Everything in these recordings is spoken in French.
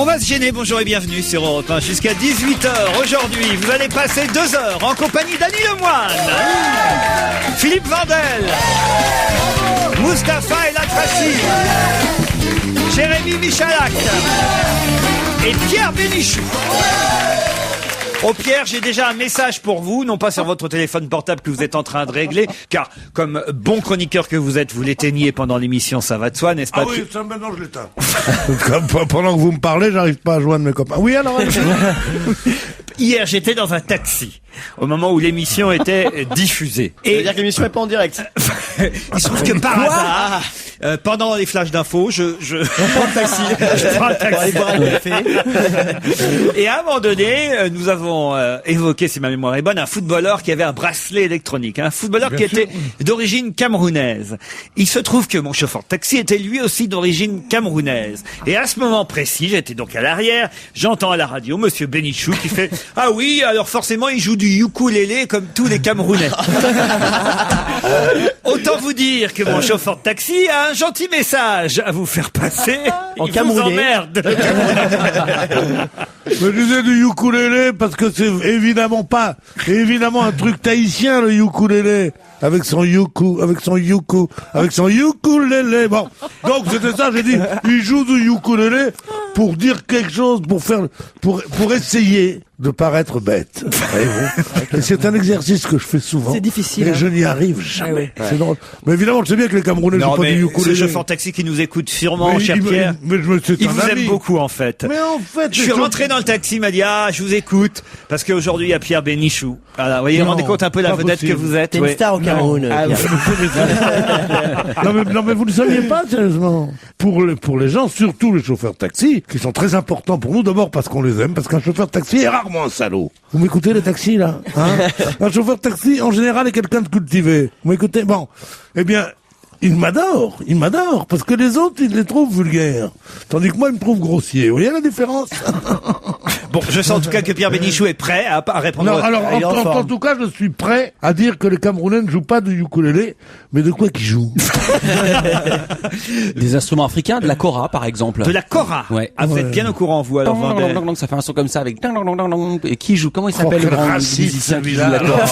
va se gêner, bonjour et bienvenue sur Europe 1 jusqu'à 18h. Aujourd'hui, vous allez passer 2 heures en compagnie d'Annie Lemoine, Philippe Vandel, Mustapha El Atrassi, Jérémy Michalak et Pierre Bénichou. Oh Pierre, j'ai déjà un message pour vous, non pas sur votre téléphone portable que vous êtes en train de régler, car comme bon chroniqueur que vous êtes, vous l'éteigniez pendant l'émission, ça va de soi, n'est-ce pas? Ah oui, ça maintenant je l'éteins. Pendant que vous me parlez, j'arrive pas à joindre mes copains. Oui, alors Hier, j'étais dans un taxi, au moment où l'émission était diffusée. Ça veut dire que l'émission n'est pas en direct. Il se trouve que par hasard, pendant les flashs d'infos, je prends le taxi. Je prends le taxi. Boire un café. Et à un moment donné, nous avons évoqué, si ma mémoire est bonne, un footballeur qui avait un bracelet électronique. Un footballeur qui était d'origine camerounaise. Il se trouve que mon chauffeur de taxi était lui aussi d'origine camerounaise. Et à ce moment précis, j'étais donc à l'arrière, j'entends à la radio Monsieur Bénichou qui fait « Ah oui, alors forcément il joue du ukulélé comme tous les Camerounais. » Autant vous dire que mon chauffeur de taxi a un gentil message à vous faire passer. En Il camerounais. vous emmerde. je disais du ukulélé parce que c'est évidemment un truc tahitien, le ukulélé. Avec son ukulélé. Bon. Donc, c'était ça, j'ai dit, il joue du ukulélé pour dire quelque chose, pour essayer de paraître bête. Et c'est un exercice que je fais souvent. C'est difficile. Et je n'y arrive jamais. Ah ouais. C'est drôle. Mais évidemment, je sais bien que les Camerounais Non, jouent pas mais du ce ukulélé. chauffeur de taxi qui nous écoute sûrement, Mais cher Pierre, c'est il un vous ami. aime beaucoup en fait. Mais en fait, Je suis rentré dans le taxi, il m'a dit « Ah, je vous écoute », parce qu'aujourd'hui, il y a Pierre Bénichou. Voilà, vous voyez, Non, rendez compte un peu la pas vedette possible. que vous êtes. T'es une ouais. star au Cameroun. Ah, Pierre. non mais vous ne saviez pas sérieusement. Pour les gens, surtout les chauffeurs de taxi, qui sont très importants pour nous, d'abord parce qu'on les aime, parce qu'un chauffeur de taxi est rarement un salaud. Vous m'écoutez les taxis là, hein? Un chauffeur de taxi en général est quelqu'un de cultivé. Vous m'écoutez? Bon, eh bien, il m'adore, parce que les autres, ils les trouvent vulgaires. Tandis que moi, ils me trouvent grossier. Vous voyez la différence? Bon, je sens en tout cas que Pierre Bénichou est prêt à répondre. Non, alors, Il est en en forme. tout cas, je suis prêt à dire que les Camerounais ne jouent pas de ukulélé, mais de quoi qu'ils jouent? Des instruments africains, de la kora par exemple. De la kora. Ouais. Ah, vous êtes bien au courant, vous, alors, Vandel. Ça fait un son comme ça avec et qui joue, comment il s'appelle quel le grand raciste, musicien qui joue celui-là. la kora?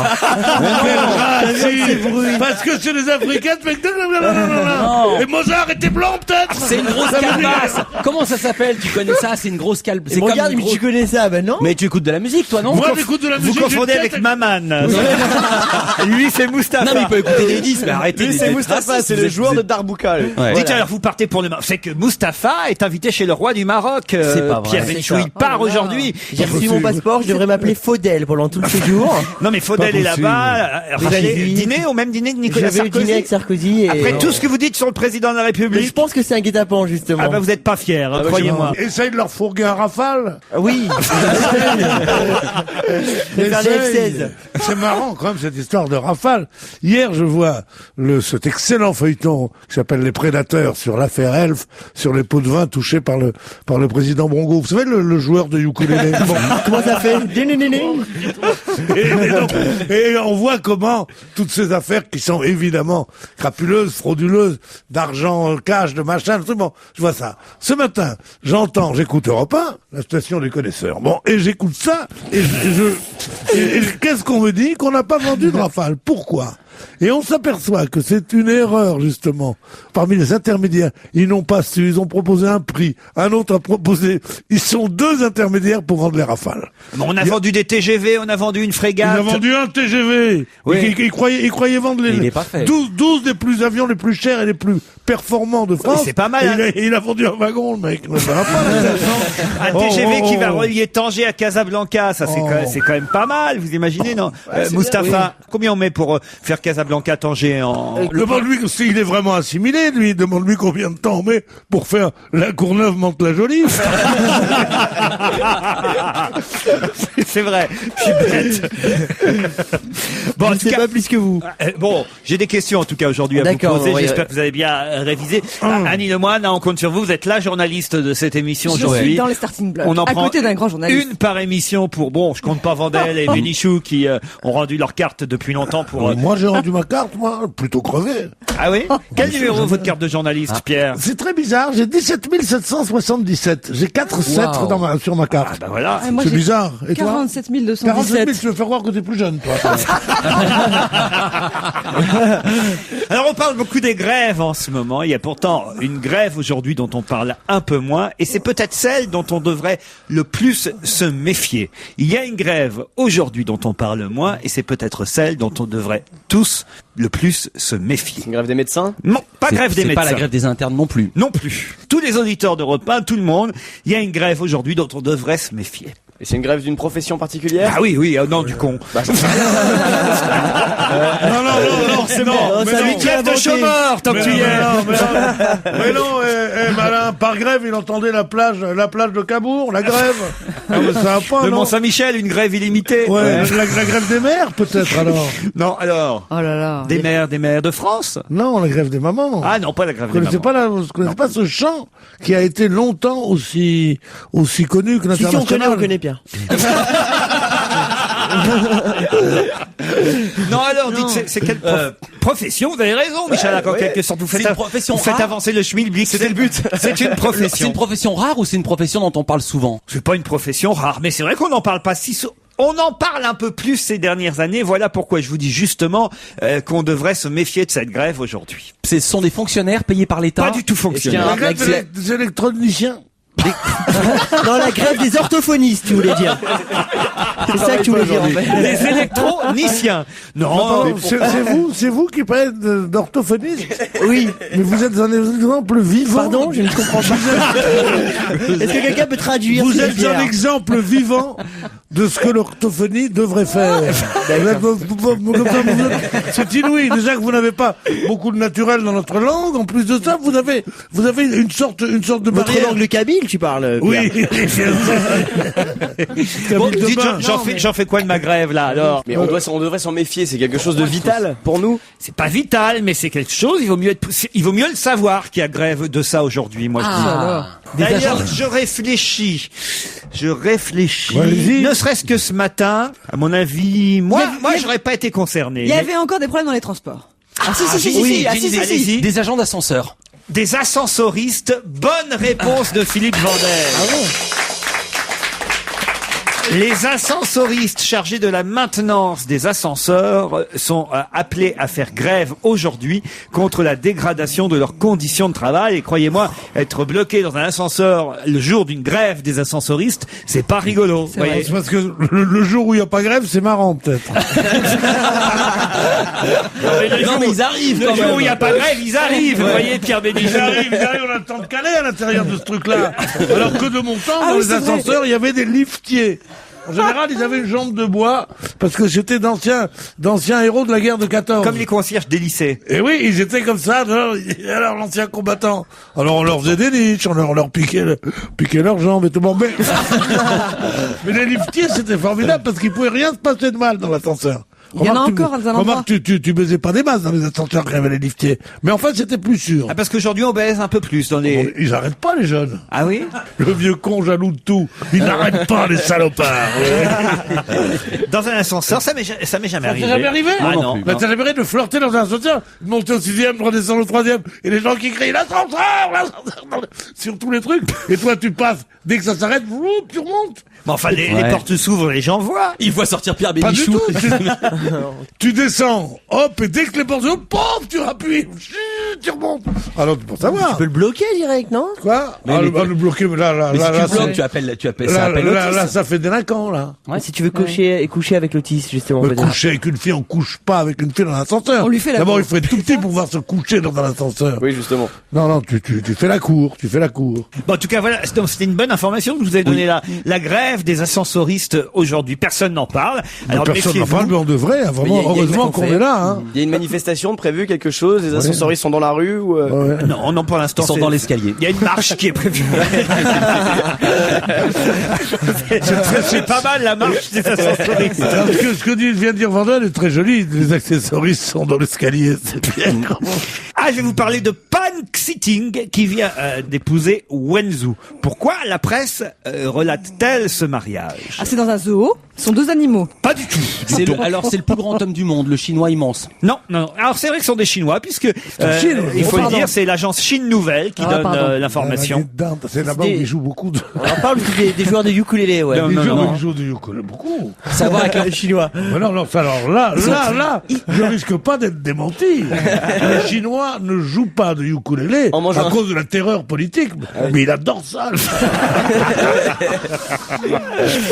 Quel raciste! Parce que c'est les Africains, tu fais Non. Et Mozart était blanc, peut-être? C'est une grosse calebasse. Comment ça s'appelle? Tu connais ça? C'est une grosse calebasse. Et regarde, mais tu connais ça, ben non? Mais tu écoutes de la musique, toi, non? Moi, j'écoute de la Vous musique. confondez j'ai avec peut-être- Maman. Lui, c'est Mustapha. Non, mais il peut écouter des disques, mais arrêtez. Lui, c'est Mustapha, c'est le joueur de Darbuka. lui. Ouais. Dites alors, vous partez pour le Maroc. C'est que Mustapha est invité chez le roi du Maroc. C'est pas vrai. Pierre C'est Bénichou, ça. il part aujourd'hui. J'ai reçu mon passeport, je devrais m'appeler Faudel pendant tout le séjour. Non, mais Faudel Pas est possible. là-bas. Vous Mais allez j'ai vu. dîner au même dîner que Nicolas J'avais eu Sarkozy. dîner avec Sarkozy et... Après tout ce que vous dites sur le président de la Mais je République. pense que c'est un guet-apens, justement. Ah bah vous êtes pas fiers, hein, bah, croyez-moi. Essaye de leur fourguer un rafale. Ah oui. Je vais faire les Essaye. F-16. C'est marrant quand même cette histoire de rafale. Hier, je vois cet excellent feuilleton qui s'appelle Les Prédateurs sur l'affaire Elf, sur les pots de vin touchés par le président Bongo. Vous savez le joueur de ukulélé. Bon. Comment ça fait? Et on voit comment toutes ces affaires qui sont évidemment crapuleuses, frauduleuses, d'argent cash, de machin, bon, je vois ça. Ce matin, j'écoute Europe 1, la station des connaisseurs. Bon, et j'écoute ça, et qu'est-ce qu'on me dit? Qu'on n'a pas vendu de Rafale. Pourquoi? Et on s'aperçoit que c'est une erreur, justement. Parmi les intermédiaires, ils n'ont pas su, ils ont proposé un prix, un autre a proposé. Ils sont 2 intermédiaires pour vendre les Rafales. Bon, on a vendu des TGV, on a vendu une Il frégate. a vendu un TGV. Oui. Il croyait vendre Il est pas fait. 12 des plus avions les plus chers et les plus performants de France. c'est pas mal, hein. Et il a vendu un wagon, le mec. Non, ça va pas, Un Oh, TGV oh, qui va oh. relier Tanger à Casablanca, ça c'est quand même pas mal, vous imaginez, non? Moustapha, combien on met pour faire Casablanca-Tanger en... Demande-lui s'il est vraiment assimilé, lui. Demande-lui combien de temps on met pour faire la Courneuve-Mantes-la-Jolie. C'est vrai, je suis bête. Bon, en Je tout sais cas, pas plus que vous. bon, j'ai des questions en tout cas aujourd'hui à vous D'accord, poser. ouais, J'espère que vous avez bien révisé. Annie Lemoine, on compte sur vous. Vous êtes la journaliste de cette émission Je aujourd'hui. suis dans les starting blocks, On en à prend côté d'un grand journaliste. une par émission pour, bon, je compte pas Vandel et Bénichou qui ont rendu leur carte depuis longtemps pour Moi, j'ai vendu ma carte, moi, plutôt crevé. Ah oui? Quel numéro votre carte de journaliste, Pierre? C'est très bizarre, j'ai 17 777. J'ai 4 7 sur ma carte. Ah bah voilà. Moi, C'est j'ai bizarre. Et toi? 47 217. 47 000, tu veux faire croire que t'es plus jeune, toi. Alors on parle beaucoup des grèves en ce moment. Il y a pourtant une grève aujourd'hui dont on parle un peu moins, et c'est peut-être celle dont on devrait le plus se méfier. Il y a une grève aujourd'hui dont on parle moins, et c'est peut-être celle dont on devrait tous le plus se méfier. Une grève des médecins? Non, pas grève des C'est médecins. pas la grève des internes non plus. Non plus. Tous les auditeurs d'Europe 1, tout le monde, il y a une grève aujourd'hui dont on devrait se méfier. Et c'est une grève d'une profession particulière? Ah oui, oui, non, du con. Non, c'est bon. ça lui tient Grève de inventé. chômeurs, tant que tu y es. Mais non, malin, par grève, il entendait la plage de Cabourg, la grève. Ah, mais ça va pas, De non? Mont-Saint-Michel, une grève illimitée. Ouais, la grève des mères, peut-être, alors. Non, alors. Oh là là. Des mères de France? Non, la grève des mamans. Ah non, pas la grève Vous des connaissez mamans. vous connaissez pas ce chant qui a été longtemps aussi connu que Si, on l'international? connaît Pierre. Non, alors, dites, c'est quelle profession? Vous avez raison, Michel, en quelque sorte. Vous faites, C'est une profession vous faites rare. avancer le schmilblick. C'était le but. C'est une C'est profession. une profession rare ou c'est une profession dont on parle souvent? C'est pas une profession rare, mais c'est vrai qu'on n'en parle pas on en parle un peu plus ces dernières années. Voilà pourquoi je vous dis justement qu'on devrait se méfier de cette grève aujourd'hui. Ce sont des fonctionnaires payés par l'État? Pas du tout Est-ce qu'il y a fonctionnaire. un La grève des électroniciens. Non, la grève des orthophonistes, tu voulais dire. C'est ça que tu voulais dire, en fait. Les électroniciens. Non, C'est vous qui parlez d'orthophoniste? Oui. Mais vous êtes un exemple vivant. Pardon, je ne comprends pas. Est-ce que quelqu'un peut traduire Vous s'il êtes plaît, un exemple vivant de ce que l'orthophonie devrait faire. C'est inouï. Déjà que vous n'avez pas beaucoup de naturel dans notre langue. En plus de ça, vous avez une sorte de Votre barrière. langue, le kabyle, tu parles, Oui. Pierre. bon, Kabyle de dites, bain. j'en fais quoi de ma grève là alors? Mais on devrait s'en méfier, c'est quelque chose de vital pour nous. C'est pas vital, mais c'est quelque chose. Il vaut mieux le savoir qu'il y a grève de ça aujourd'hui. Moi, je dis. D'ailleurs, je réfléchis. Ouais, allez-y. Ne serait-ce que ce matin, à mon avis, moi, j'aurais pas été concerné. Il y avait encore des problèmes dans les transports. Ah si, oui, si. allez-y. Des agents d'ascenseur. Des ascensoristes. Bonne réponse de Philippe Vandel. Les ascensoristes chargés de la maintenance des ascenseurs sont appelés à faire grève aujourd'hui contre la dégradation de leurs conditions de travail. Et croyez-moi, être bloqué dans un ascenseur le jour d'une grève des ascensoristes, c'est pas rigolo. C'est vrai. C'est parce que le jour où il n'y a pas grève, c'est marrant, peut-être. Non, mais ils arrivent Le quand jour même. où il n'y a pas grève, ils arrivent. Vous voyez, Pierre Ils Bénichou. arrivent, on a le temps de caler à l'intérieur de ce truc-là. Alors que de mon temps, dans oui, les c'est vrai. ascenseurs, il y avait des liftiers. En général, ils avaient une jambe de bois, parce que c'était d'anciens héros de la guerre de 14. Comme les concierges des lycées. Et oui, ils étaient comme ça, alors l'ancien combattant. Alors on leur faisait des niches, on leur piquait leurs jambes et tout. Bon, mais les liftiers, c'était formidable, parce qu'il pouvait rien se passer de mal dans l'ascenseur. Il y en a encore dans un endroit. Remarque, tu baisais pas des masses dans les ascenseurs quand il y avait les liftiers. Mais en fait, c'était plus sûr. Ah, parce qu'aujourd'hui, on baise un peu plus dans les... Ils arrêtent pas, les jeunes. Ah oui? Le vieux con jaloux de tout. Ils n'arrêtent pas, les salopards. Dans un ascenseur, ça m'est jamais arrivé. Ça t'est jamais arrivé? Ah non non. plus. Bah, t'as jamais arrivé de flirter dans un ascenseur, de monter au 6e, de redescendre au 3e, et les gens qui crient l'ascenseur, sur tous les trucs. Et toi, tu passes, dès que ça s'arrête, tu remontes. Mais enfin, les portes s'ouvrent, les gens voient. Il voit sortir Pierre Pas du Bénichou. tout. Tu descends, hop, et dès que les portes s'ouvrent, pop, tu rappuies, tu remontes. Alors, pour savoir. Tu peux le bloquer direct, non? Quoi? Mais Le bloquer, mais là, Mais si là, tu bloques, tu appelles ça là, appelle là, l'autiste. ça fait délinquant, là. Si tu veux coucher avec l'autiste, justement. Me peut-être. coucher avec une fille, on couche pas avec une fille dans l'ascenseur. On lui fait la D'abord, cour. il faut être tout petit pour pouvoir se coucher dans un ascenseur. Oui, justement. Non, tu fais la cour, Bon, en tout cas, voilà, c'était une bonne information que je vous ai donnée là. La grève des ascensoristes aujourd'hui, personne n'en parle. Alors, personne n'en méfiez-vous. parle, mais on devrait, hein, vraiment, Mais il y a heureusement qu'on est là, hein. Il y a une manifestation de prévue, quelque chose, les ascensoristes sont dans la rue ou Ouais. Non, pour l'instant. Ils sont c'est- dans l'escalier. Il y a une marche qui est prévue. c'est pas mal la marche des ascensoristes. Alors, ce que vient de dire Vandel est très joli. Les accessoristes sont dans l'escalier, c'est bien. Ah, je vais vous parler de Pan-Xiting qui vient d'épouser Wenzu. Pourquoi la presse relate-t-elle ce mariage? Ah, c'est dans un zoo. Ce sont deux animaux. Pas du tout. Alors c'est le plus grand homme du monde, le chinois immense. Non. Alors c'est vrai que ce sont des Chinois, puisque il faut le dire, c'est l'agence Chine Nouvelle qui donne l'information. C'est là-bas où ils jouent beaucoup de... On parle des joueurs de ukulélé, ouais. Non, Ils jouent du ukulélé, beaucoup. Savoir avec les Chinois. Mais non, alors là, je risque pas d'être démenti. Les Chinois ne jouent pas de ukulélé à cause de la terreur politique, mais il adore ça.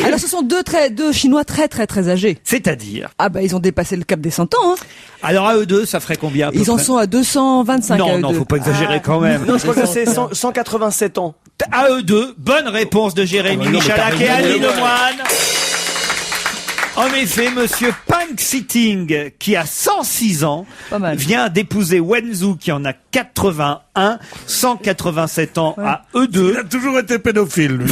Alors ce sont deux Chinois très très très âgés. C'est-à-dire? Ah bah ils ont dépassé le cap des 100 ans. Hein. Alors à eux deux, ça ferait combien à peu Ils en près sont à 225 à eux Non, deux. faut pas exagérer quand même. Non, je crois que c'est 187 ans. À eux deux, bonne réponse de Jérémy Michalak et Annie Lemoine. En effet, monsieur Punk Sitting, qui a 106 ans, Pas mal. vient d'épouser Wenzu, qui en a 81, 187 ans à eux deux. Il a toujours été pédophile, lui.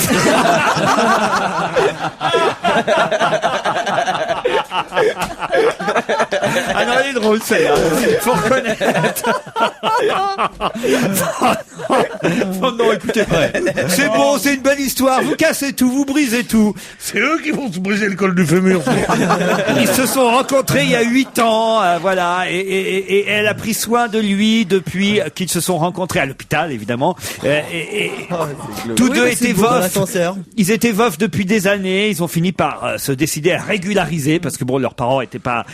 Ah non, elle est drôle, celle-là. Faut reconnaître. Oh non, écoutez, c'est bon, c'est une belle histoire. Vous cassez tout, vous brisez tout. C'est eux qui vont se briser le col du fémur. Ils se sont rencontrés il y a 8 ans, voilà, et elle a pris soin de lui depuis qu'ils se sont rencontrés à l'hôpital, évidemment. Tous deux étaient veufs. Ils étaient veufs depuis des années. Ils ont fini par se décider à régulariser parce que bon, leurs parents étaient pas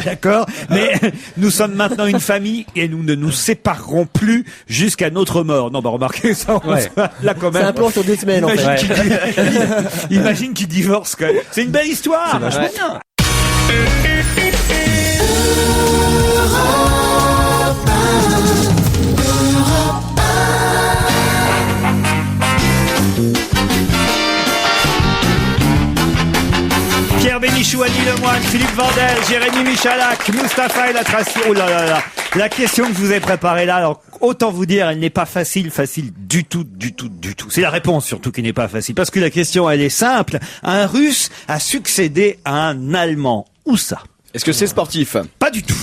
d'accord. Mais nous sommes maintenant une famille et nous ne nous séparerons plus jusqu'à notre mort. Non, bah remarquez ça, là quand même. C'est un plan sur 2 semaines, en fait. Imagine qu'ils divorcent quand même. C'est une belle histoire. C'est vachement bien. Pierre Bénichou, Annie Lemoine, Philippe Vandel, Jérémy Michalak, Mustapha El Atrassi. Oh là là là. La question que je vous ai préparée là, alors autant vous dire, elle n'est pas facile du tout. C'est la réponse surtout qui n'est pas facile. Parce que la question, elle est simple. Un Russe a succédé à un Allemand. Où ça? Est-ce que c'est sportif? Pas du tout.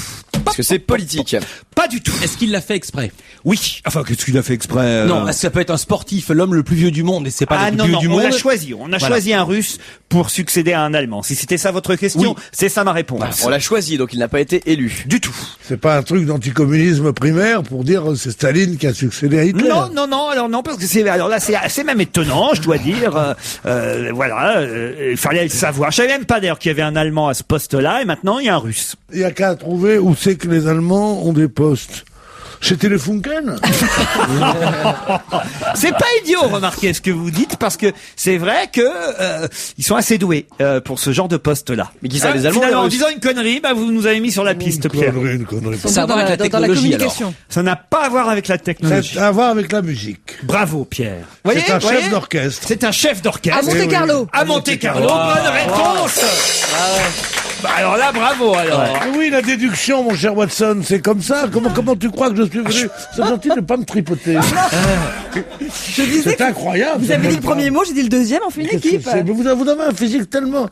Est-ce que c'est politique? Pas du tout. Est-ce qu'il l'a fait exprès? Oui. Enfin, qu'est-ce qu'il a fait exprès? Non, ça peut être un sportif, l'homme le plus vieux du monde, et c'est pas le plus vieux du on monde. l'a choisi. On a choisi un Russe pour succéder à un Allemand. Si c'était ça votre question, c'est ça ma réponse. On l'a choisi, donc il n'a pas été élu. Du tout. C'est pas un truc d'anticommunisme primaire pour dire c'est Staline qui a succédé à Hitler. Non, alors non, parce que c'est même étonnant, je dois dire. Il fallait le savoir. Je savais même pas d'ailleurs qu'il y avait un Allemand à ce poste-là, et maintenant il y a un Russe. Il y a qu'à trouver où c'est que les Allemands ont des postes. Chez Telefunken. C'est pas idiot, remarquez ce que vous dites, parce que c'est vrai que ils sont assez doués pour ce genre de poste-là. Mais qui ça, les Allemands? Finalement, en disant une connerie, vous nous avez mis sur la piste, Pierre. Une connerie. Ça a à voir avec la dans la technologie, communication. Ça n'a pas à voir avec la technologie. Ça a à voir avec la musique. Bravo, Pierre. C'est un chef d'orchestre. C'est un chef d'orchestre. À Monte Carlo. À Monte Carlo. Bonne réponse. Bah alors là, bravo alors. Oui, la déduction, mon cher Watson, c'est comme ça. Comment tu crois que je suis venu? C'est gentil de pas me tripoter. Je disais C'est que incroyable. vous avez dit le premier mot, j'ai dit le deuxième, on fait une équipe. Mais vous avez un physique tellement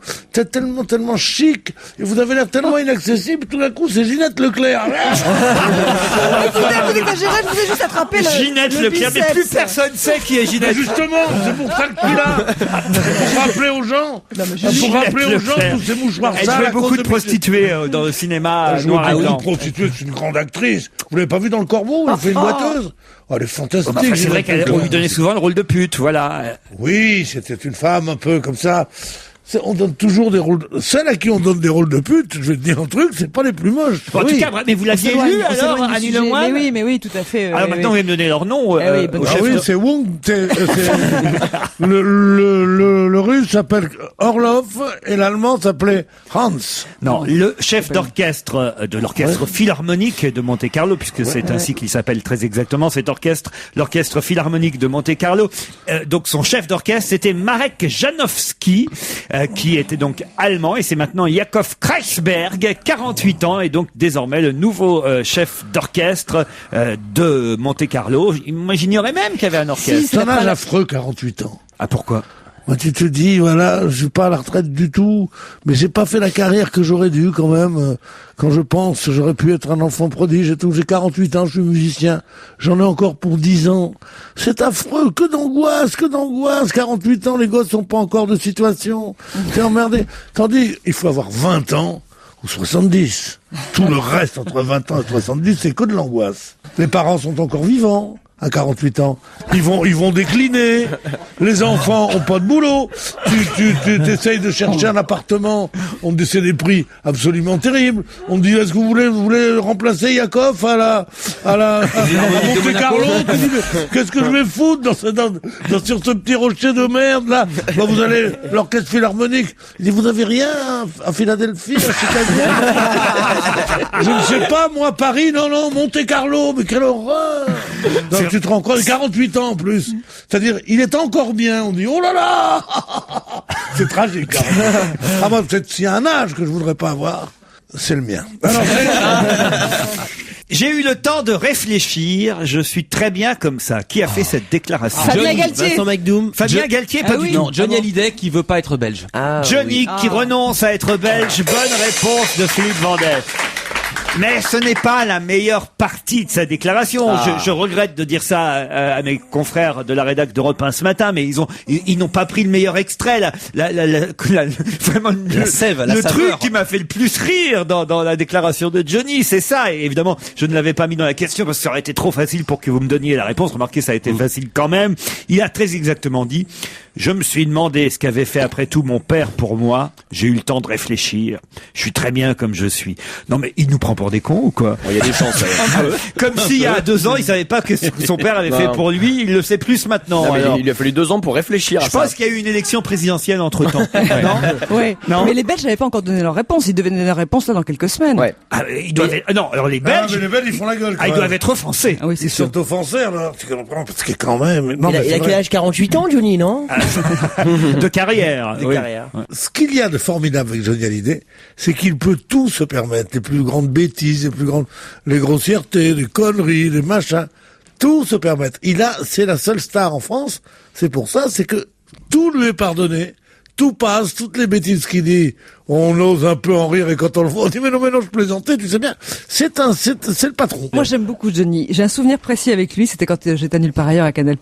chic, et vous avez l'air tellement inaccessible, tout d'un coup, c'est Ginette Leclerc. Écoutez, vous exagérez, je voulais juste attraper le Ginette Leclerc, mais biceps. plus personne sait qui est Ginette. Justement, c'est pour ça que tu es là. Pour rappeler aux gens, tous ces mouchoirs Elle sales. jouait à beaucoup cause de prostituées dans le cinéma noir et une blanc. prostituée, c'est une grande actrice. Vous l'avez pas vu dans Le Corbeau? Elle fait une boiteuse. Oh, elle est fantastique. Enfin, c'est vrai qu'on lui donnait souvent le rôle de pute, voilà. Oui, c'était une femme un peu comme ça. On donne toujours des rôles. Celles à qui on donne des rôles de pute, je vais te dire un truc, c'est pas les plus moches. En tout cas, mais vous l'aviez lu alors, Annie Lemoine? Mais oui, tout à fait. Alors maintenant, vous allez me donner leur nom. bonne au Ah chef oui, de- c'est Wong. Le russe s'appelle Orlov et l'allemand s'appelait Hans. Non, le chef d'orchestre de l'orchestre philharmonique de Monte Carlo, puisque c'est ainsi qu'il s'appelle très exactement cet orchestre, l'orchestre philharmonique de Monte Carlo. Donc son chef d'orchestre, c'était Marek Janowski, qui était donc allemand, et c'est maintenant Yakov Kreisberg, 48 ans, et donc désormais le nouveau chef d'orchestre de Monte Carlo. J'ignorais même qu'il y avait un orchestre. C'est un âge affreux, 48 ans. Ah, pourquoi? Moi, tu te dis, voilà, je suis pas à la retraite du tout, mais j'ai pas fait la carrière que j'aurais dû quand même. Quand je pense, j'aurais pu être un enfant prodige et tout. J'ai 48 ans, je suis musicien. J'en ai encore pour 10 ans. C'est affreux, que d'angoisse, que d'angoisse. 48 ans, les gosses sont pas encore de situation. T'es emmerdé. Tandis, il faut avoir 20 ans ou 70. Tout le reste entre 20 ans et 70, c'est que de l'angoisse. Les parents sont encore vivants. À 48 ans, ils vont décliner. Les enfants ont pas de boulot. Tu essayes de chercher un appartement. On te dit c'est des prix absolument terribles. On te dit est-ce que vous voulez remplacer Yakov à la Monte Carlo? Tu dis, qu'est-ce que je vais foutre sur ce petit rocher de merde là? Bah, vous allez l'orchestre philharmonique. Il dit vous avez rien à Philadelphie, à Chicago? Je ne sais pas moi, Paris, non, Monte Carlo, mais quelle horreur! Donc, tu te rends compte, 48 ans en plus. C'est-à-dire, il est encore bien. On dit, oh là là! C'est tragique. Ah bah, peut-être s'il y a un âge que je voudrais pas avoir, c'est le mien. Alors, J'ai eu le temps de réfléchir. Je suis très bien comme ça. Qui a fait cette déclaration? Fabien Galtier. Vincent McDoom. Fabien Galtier, pas du tout. Non, Johnny Hallyday qui veut pas être belge. Johnny qui renonce à être belge. Bonne réponse de Philippe Vandel. Mais ce n'est pas la meilleure partie de sa déclaration. Je regrette de dire ça à mes confrères de la rédac d'Europe 1 ce matin, mais ils n'ont pas pris le meilleur extrait. Vraiment La sève, la le saveur. truc qui m'a fait le plus rire dans la déclaration de Johnny, c'est ça. Et évidemment, je ne l'avais pas mis dans la question parce que ça aurait été trop facile pour que vous me donniez la réponse. Remarquez, ça a été facile quand même. Il a très exactement dit: je me suis demandé ce qu'avait fait après tout mon père pour moi. J'ai eu le temps de réfléchir. Je suis très bien comme je suis. Non mais il nous prend pour des cons ou quoi? Il y a des chances. Comme s'il y a 2 ans, il savait pas que ce que son père avait fait pour lui. Il le sait plus maintenant. Non, mais alors. il lui a fallu 2 ans pour réfléchir Je à ça. pense qu'il y a eu une élection présidentielle entre temps. Non? Ouais. Non. Mais les Belges n'avaient pas encore donné leur réponse. Ils devaient donner leur réponse là dans quelques semaines. Ouais. Ah, ils doivent être... Non, alors les ah, Belges, mais les Belges, ils font la gueule. ils doivent être offensés. Ah oui, c'est Ils sûr. sont offensés, alors. Tu comprends? Parce que quand même. Non, Il a mais c'est quel vrai. âge? 48 ans, Johnny, non? De carrière. Oui. Ce qu'il y a de formidable avec Johnny Hallyday, c'est qu'il peut tout se permettre. Les plus grandes bêtises, les grossièretés, les conneries, les machins. Tout se permettre. C'est la seule star en France. C'est pour ça, c'est que tout lui est pardonné. Tout passe, toutes les bêtises qu'il dit, on ose un peu en rire et quand on le voit, on dit mais non, je plaisantais, tu sais bien. C'est le patron. Moi, j'aime beaucoup Johnny. J'ai un souvenir précis avec lui. C'était quand j'étais à Nulle part ailleurs à Canal+.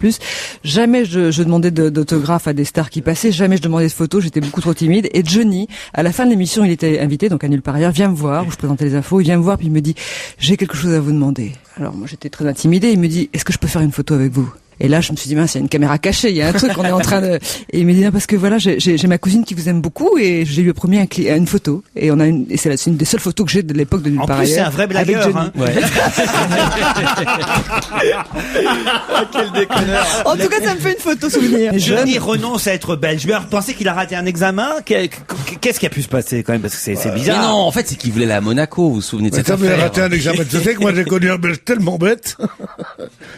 Jamais je demandais d'autographes à des stars qui passaient. Jamais je demandais de photos. J'étais beaucoup trop timide. Et Johnny, à la fin de l'émission, il était invité, donc à Nulle part ailleurs, vient me voir, où je présentais les infos. Il vient me voir, puis il me dit, j'ai quelque chose à vous demander. Alors, moi, j'étais très intimidée. Il me dit, est-ce que je peux faire une photo avec vous? Et là, je me suis dit, mince, il y a une caméra cachée, il y a un truc qu'on est en train de... Et il me dit, non, parce que voilà, j'ai ma cousine qui vous aime beaucoup et je lui ai promis une photo. Et c'est une des seules photos que j'ai de l'époque de Nulle En part plus, c'est ailleurs. un vrai Avec blagueur. Johnny. Hein. Ouais. Quel déconneur. En tout cas, ça me fait une photo souvenir. Johnny renonce à être belge. Je pensais qu'il a raté un examen. Qu'est-ce qui a pu se passer quand même? Parce que c'est Mais bizarre. non, en fait, c'est qu'il voulait aller à Monaco. Vous vous souvenez de cette Attends, mais il a affaire? raté un examen. Tu sais que moi j'ai connu un Belge tellement bête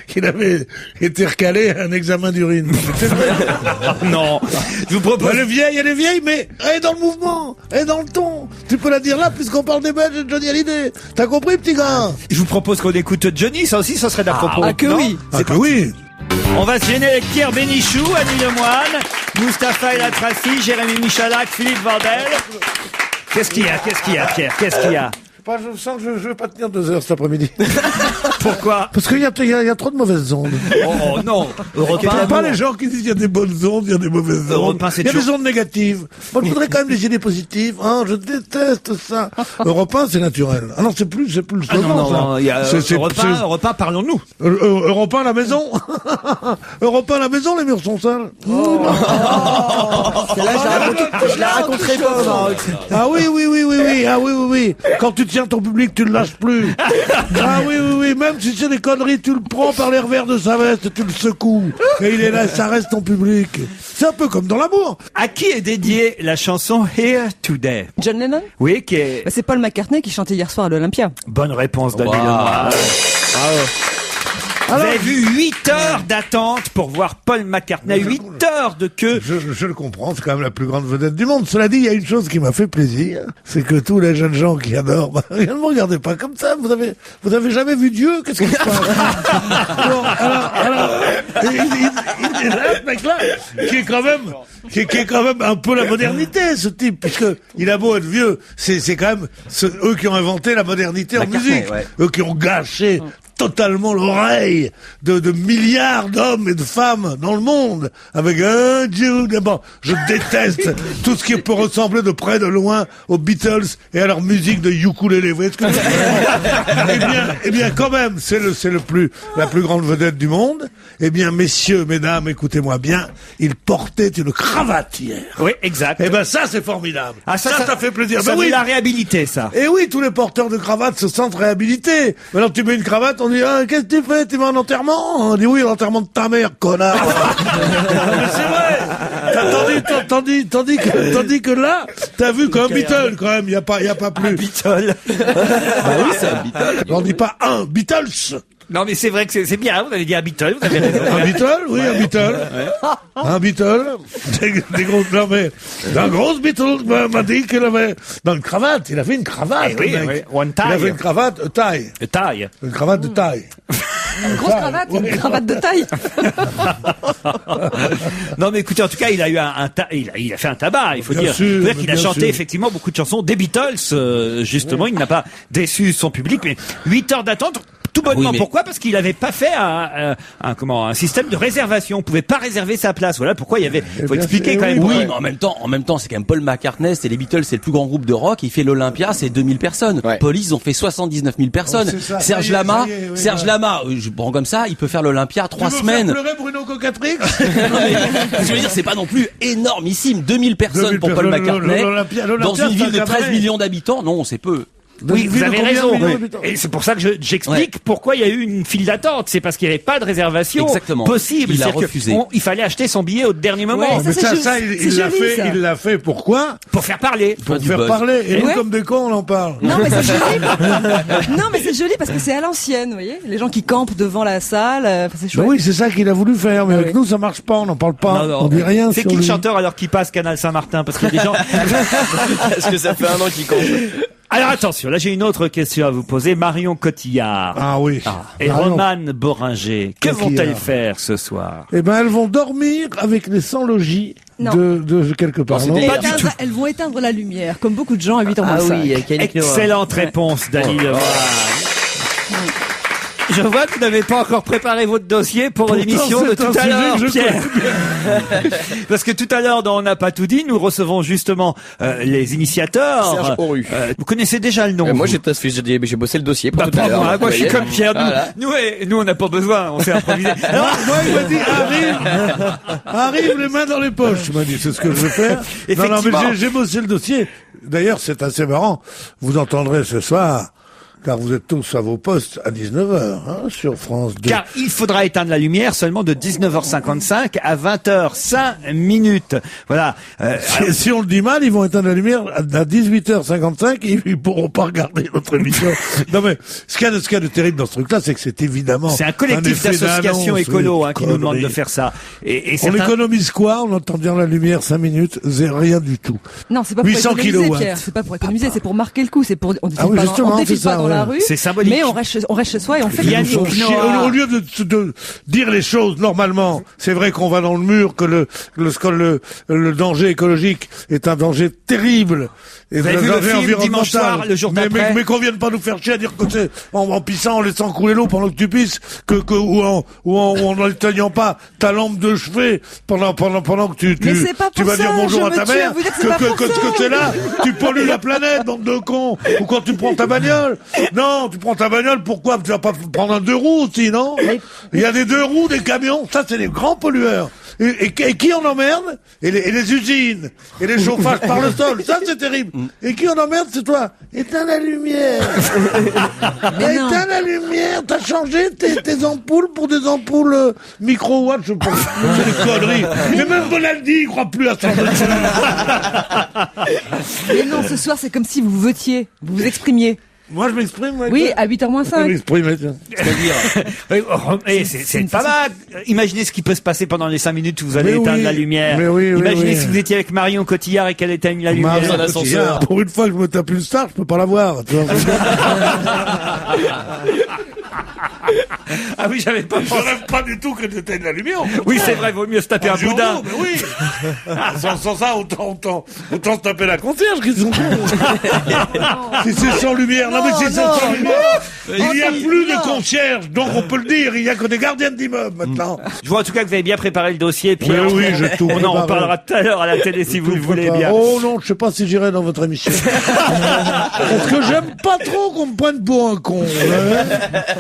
qu'il avait été recalé à un examen d'urine. Non. Je vous propose... Elle est vieille, mais elle est dans le mouvement, elle est dans le ton. Tu peux la dire là, puisqu'on parle des Belges et de Johnny Hallyday. T'as compris, petit gars? Je vous propose qu'on écoute Johnny. Ça aussi, ça serait d'à propos. Ah, que non? oui. Ah que oui. On va se gêner avec Pierre Bénichou, Annie Lemoine, Mustapha El Atrassi, Jérémy Michalak, Philippe Vandel. Qu'est-ce qu'il y a, Pierre? Qu'est-ce qu'il y a? Je sens que je vais pas tenir 2 heures cet après-midi. Pourquoi? Parce qu'il y a trop de mauvaises ondes. Oh non. Europe Il n'y a 1, pas les gens qui disent qu'il y a des bonnes ondes, il y a des mauvaises Europe ondes. 1, c'est Il y a des toujours- ondes négatives. Moi, je voudrais quand même des idées positives. Ah, je déteste ça. Europe 1, c'est naturel. Ah non, c'est plus le Ah non, slogan, ça. non, il y a C'est- Europe 1, parlons-nous. Europe 1 à la maison. Europe 1 à la maison, les murs sont sales. Celle-là, je la raconterai pas au Maroc. Ah oui. Ah oui. Quand tu tiens ton public, tu le lâches plus. Ah oui. Même si c'est des conneries, tu le prends par les revers de sa veste et tu le secoues. Et il est là, ça reste ton public. C'est un peu comme dans l'amour. À qui est dédiée la chanson Here Today? John Lennon? Oui, qui est... Bah, c'est Paul McCartney qui chantait hier soir à l'Olympia. Bonne réponse d'Annie Wow. Lemoine. Vous avez vu 8 heures d'attente pour voir Paul McCartney, 8 heures de queue. Je le comprends, c'est quand même la plus grande vedette du monde. Cela dit, il y a une chose qui m'a fait plaisir, c'est que tous les jeunes gens qui adorent, ne me regardez pas comme ça, vous avez jamais vu Dieu, qu'est-ce qui se passe? Bon, alors, il est là, ce mec-là, qui est quand même un peu la modernité, ce type, puisque il a beau être vieux, c'est quand même eux qui ont inventé la modernité en musique, eux qui ont gâché totalement l'oreille de milliards d'hommes et de femmes dans le monde, avec un Dieu. Bon, je déteste tout ce qui peut ressembler de près de loin aux Beatles et à leur musique de ukulélé. Vous voyez ce que je veux dire? Eh bien, quand même, c'est la plus grande vedette du monde. Eh bien, messieurs, mesdames, écoutez-moi bien, il portait une cravate hier. Oui, exact. Eh ben, ça, c'est formidable. Ah, ça fait plaisir. Ça Ben oui. la réhabilité, ça. Et oui, tous les porteurs de cravates se sentent réhabilités. Maintenant, tu mets une cravate, on dit, ah, qu'est-ce que tu fais? Tu vas à un enterrement? On dit, oui, l'enterrement de ta mère, connard. Mais c'est vrai. Tandis que là, t'as vu qu'un Beatle, quand même, y a pas plus. Un Beatle. Bah oui, c'est un Beatle. On dit pas un Beatles. Non, mais c'est vrai que c'est bien, vous avez dit un Beatle, vous avez raison. Un Beatle, oui, un Beatle. Un Beatle. Des grosses, non mais, un gros Beatle m'a dit qu'il avait, dans une cravate, il a fait une cravate, oui, le mec. oui, one tie. Il a fait une cravate, taille. Taille. Une cravate de taille. Une grosse cravate, une cravate de taille. Non, mais écoutez, en tout cas, il a eu il a fait un tabac, il faut Bien dire. sûr, Il faut dire qu'il a bien chanté sûr. effectivement beaucoup de chansons des Beatles, justement. Il n'a pas déçu son public, mais 8 heures d'attente. Tout bonnement. Oui, mais- Pourquoi? Parce qu'il n'avait pas fait un système de réservation. On pouvait pas réserver sa place. Voilà pourquoi il y avait, faut bien expliquer sûr, quand même. Oui, Ouais. mais en même temps, c'est quand même Paul McCartney, c'est les Beatles, c'est le plus grand groupe de rock, il fait l'Olympia, c'est 2000 personnes. Ouais. Police, ils ont fait 79 000 personnes. Oh, c'est ça, Serge ça y est, Lama, ça y est, oui, Serge ouais. Lama, je prends comme ça, il peut faire l'Olympia 3 semaines. Tu veux faire pleurer Bruno Cocatrix? Je veux dire, c'est pas non plus énormissime. 2000 personnes 2000 pour Paul personnes, McCartney. l'Olympia, Dans une ville de c'est un 13 cabaret. millions d'habitants, non, c'est peu. Oui, Une vous ville de avez combien raison. de millions Oui. d'habitants? Et c'est pour ça que j'explique pourquoi il y a eu une file d'attente. C'est parce qu'il n'y avait pas de réservation Exactement. possible. Il a C'est-à-dire que refusé. il fallait acheter son billet au dernier moment Ouais, Mais c'est joli, il l'a c'est fait, joli, ça. il l'a fait pourquoi? pour faire parler. Pour du faire buzz. parler. Et nous, Ouais. comme des cons, on en parle. Non, mais c'est joli. Non, mais c'est joli parce que c'est à l'ancienne, vous voyez. Les gens qui campent devant la salle, c'est Ben chouette. oui, c'est ça qu'il a voulu faire, mais avec Oui. nous, ça marche pas, on n'en parle pas, Non, non. on dit rien C'est sur qui le lui. chanteur alors qu'il passe Canal Saint-Martin? Parce qu'il y a des gens. Parce que ça fait un an qu'il compte. Alors attention, là j'ai une autre question à vous poser. Marion Cotillard Ah oui. et Marion. Romane Boringer, que Cotillard. vont-elles faire ce soir? Eh ben, elles vont dormir avec les 100 logis Non. de quelque part. c'est non des- Pas du tout. Elles vont éteindre la lumière, comme beaucoup de gens à 8h moins 5. Excellente réponse, Dany Levoye. Je vois que vous n'avez pas encore préparé votre dossier pour Pourtant, l'émission de c'est un tout à sujet l'heure, que je Pierre. Parce que tout à l'heure, dans On n'a pas tout dit, nous recevons justement les initiateurs. Serge Auru. Vous connaissez déjà le nom? Moi, vous j'ai bossé le dossier pour Bah, tout à pas l'heure. moi, moi je suis Vous comme voyez. Pierre. Voilà. Nous, on n'a pas besoin, on s'est improvisé. Alors, Moi, il m'a dit, arrive les mains dans les poches. Il m'a dit, c'est ce que je veux faire. Non, mais Effectivement. j'ai bossé le dossier. D'ailleurs, c'est assez marrant. Vous entendrez ce soir, car vous êtes tous à vos postes à 19h, sur France 2. car il faudra éteindre la lumière seulement de 19h55 à 20h05. Voilà. Si on le dit mal, ils vont éteindre la lumière à 18h55 et ils pourront pas regarder notre émission. Non mais, ce qu'il y a de terrible dans ce truc-là, c'est que c'est évidemment C'est un collectif effet d'associations d'annonce, écolo oui, qui nous demande de conneries. faire ça. Et On certains- économise quoi? On entend bien la lumière 5 minutes, rien du tout. Non, c'est pas pour 800 économiser, kilowatts. Pierre. C'est pas pour économiser, c'est pour marquer le coup. C'est pour, on défile Ah oui, pas, justement, on défile c'est ça, pas dans ouais. la rue. C'est symbolique. Mais on reste chez soi et on fait Yannick quelque chose. Noah. Au lieu de dire les choses normalement, c'est vrai qu'on va dans le mur, que le danger écologique est un danger terrible. Et Vous avez un vu le danger film environnemental. dimanche soir, le jour mais d'après qu'on vienne pas nous faire chier à dire que c'est en pissant, en laissant couler l'eau pendant que tu pisses, ou en n'éteignant pas ta lampe de chevet pendant que tu Mais c'est pas tu pour vas dire ça, bonjour je à me ta tue à mère, vous dire que c'est pas pour ça. que c'est là, tu pollues la planète, bande de cons. Ou quand tu prends ta bagnole. Non, tu prends ta bagnole, pourquoi? Tu vas pas prendre un 2 roues aussi, non? Il y a des 2 roues, des camions, ça c'est les grands pollueurs. Et qui en emmerde? Et les usines, et les chauffages par le sol, ça c'est terrible. Et qui en emmerde, c'est toi. Éteins la lumière. Mais non. Éteins la lumière, t'as changé tes ampoules pour des ampoules micro-watts, je pense. C'est des conneries. Mais même Bonaldi, il croit plus à ça. Mais non, ce soir, c'est comme si vous votiez, vous vous exprimiez. Moi, je m'exprime. moi, Oui, toi à 8h-5. Je m'exprime, tiens. C'est pas mal. Imaginez ce qui peut se passer pendant les 5 minutes où vous allez Mais éteindre oui, la lumière. mais oui, oui, Imaginez oui. si vous étiez avec Marion Cotillard et qu'elle éteigne la lumière. Marie, dans l'ascenseur. pour une fois que je me tape une star, je peux pas la voir. Tu vois. Ah oui, j'avais pas Je pensé. rêve pas du tout que t'éteignes la lumière. Oui, c'est vrai, vaut mieux se taper un boudin. Mais oui. sans ça, autant se taper la concierge qui sont Si c'est sans lumière. Non, mais si c'est sans lumière, il n'y a plus de concierge. Donc on peut le dire, il n'y a que des gardiens d'immeubles maintenant. Je vois en tout cas que vous avez bien préparé le dossier, Pierre. Oui, oui, j'ai tout On en préparé. reparlera tout à l'heure à la télé si vous le voulez bien. Oh non, je sais pas si j'irai dans votre émission. Parce que j'aime pas trop qu'on me prenne pour un con.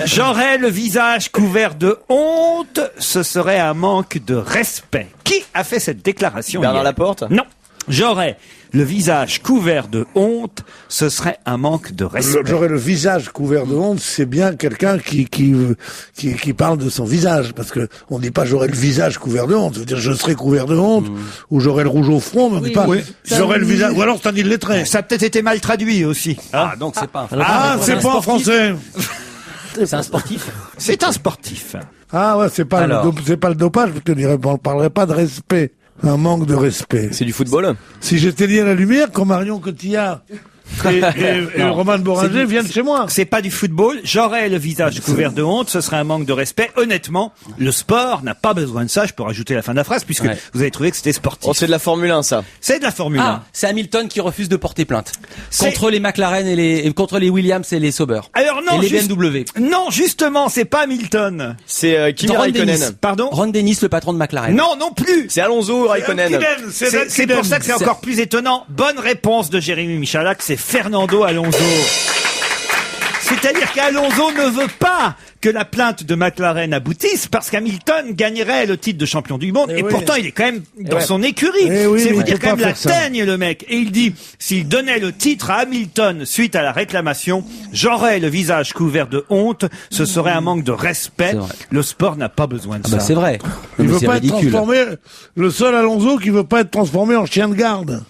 J'aurais le visage couvert de honte, ce serait un manque de respect. Qui a fait cette déclaration Bernard hier Laporte. Non. J'aurais le visage couvert de honte, ce serait un manque de respect. J'aurais le visage couvert de honte, c'est bien quelqu'un qui parle de son visage, parce que on dit pas j'aurais le visage couvert de honte, ça veut dire je serais couvert de honte, ou j'aurais le rouge au front, mais on dit pas j'aurais le visage, ou alors c'est un illettré. Ça a peut-être été mal traduit aussi. Ah, donc c'est pas. Ah, c'est pas en français. C'est un sportif. C'est un sportif. Ah ouais, c'est pas Alors. c'est pas le dopage, je te dirais, on parlerait pas de respect. Un manque de respect. C'est du football. Si j'étais lié à la lumière, comme Marion Cotillard et Roman Boringer viennent chez moi. C'est pas du football. J'aurais le visage couvert de honte. Ce serait un manque de respect. Honnêtement, le sport n'a pas besoin de ça. Je peux rajouter la fin de la phrase puisque Ouais. vous avez trouvé que c'était sportif. Oh, c'est de la Formule 1, ça. C'est de la Formule 1. Ah, c'est Hamilton qui refuse de porter plainte C'est- contre les McLaren et contre les Williams et les Sauber. Alors non, et les juste- BMW. Non, justement, c'est pas Hamilton. C'est Kimi Ron Raikkonen. Dennis. Pardon? Ron Dennis, le patron de McLaren. Non, non plus. C'est Alonso Raikkonen. C'est pour ça que c'est encore plus étonnant. Bonne réponse de Jérémy Michalak, c'est Fernando Alonso. C'est-à-dire qu'Alonso ne veut pas que la plainte de McLaren aboutisse parce qu'Hamilton gagnerait le titre de champion du monde. Et oui. pourtant, il est quand même dans ouais. son écurie. Eh oui, C'est mais vous il dire peut quand même pas la faire ça. teigne, le mec. Et il dit, s'il donnait le titre à Hamilton suite à la réclamation, j'aurais le visage couvert de honte. Ce serait un manque de respect. C'est vrai. Le sport n'a pas besoin de Ah bah ça. c'est vrai. Non, Il mais veut c'est pas ridicule. être transformé, le seul Alonso qui veut pas être transformé en chien de garde.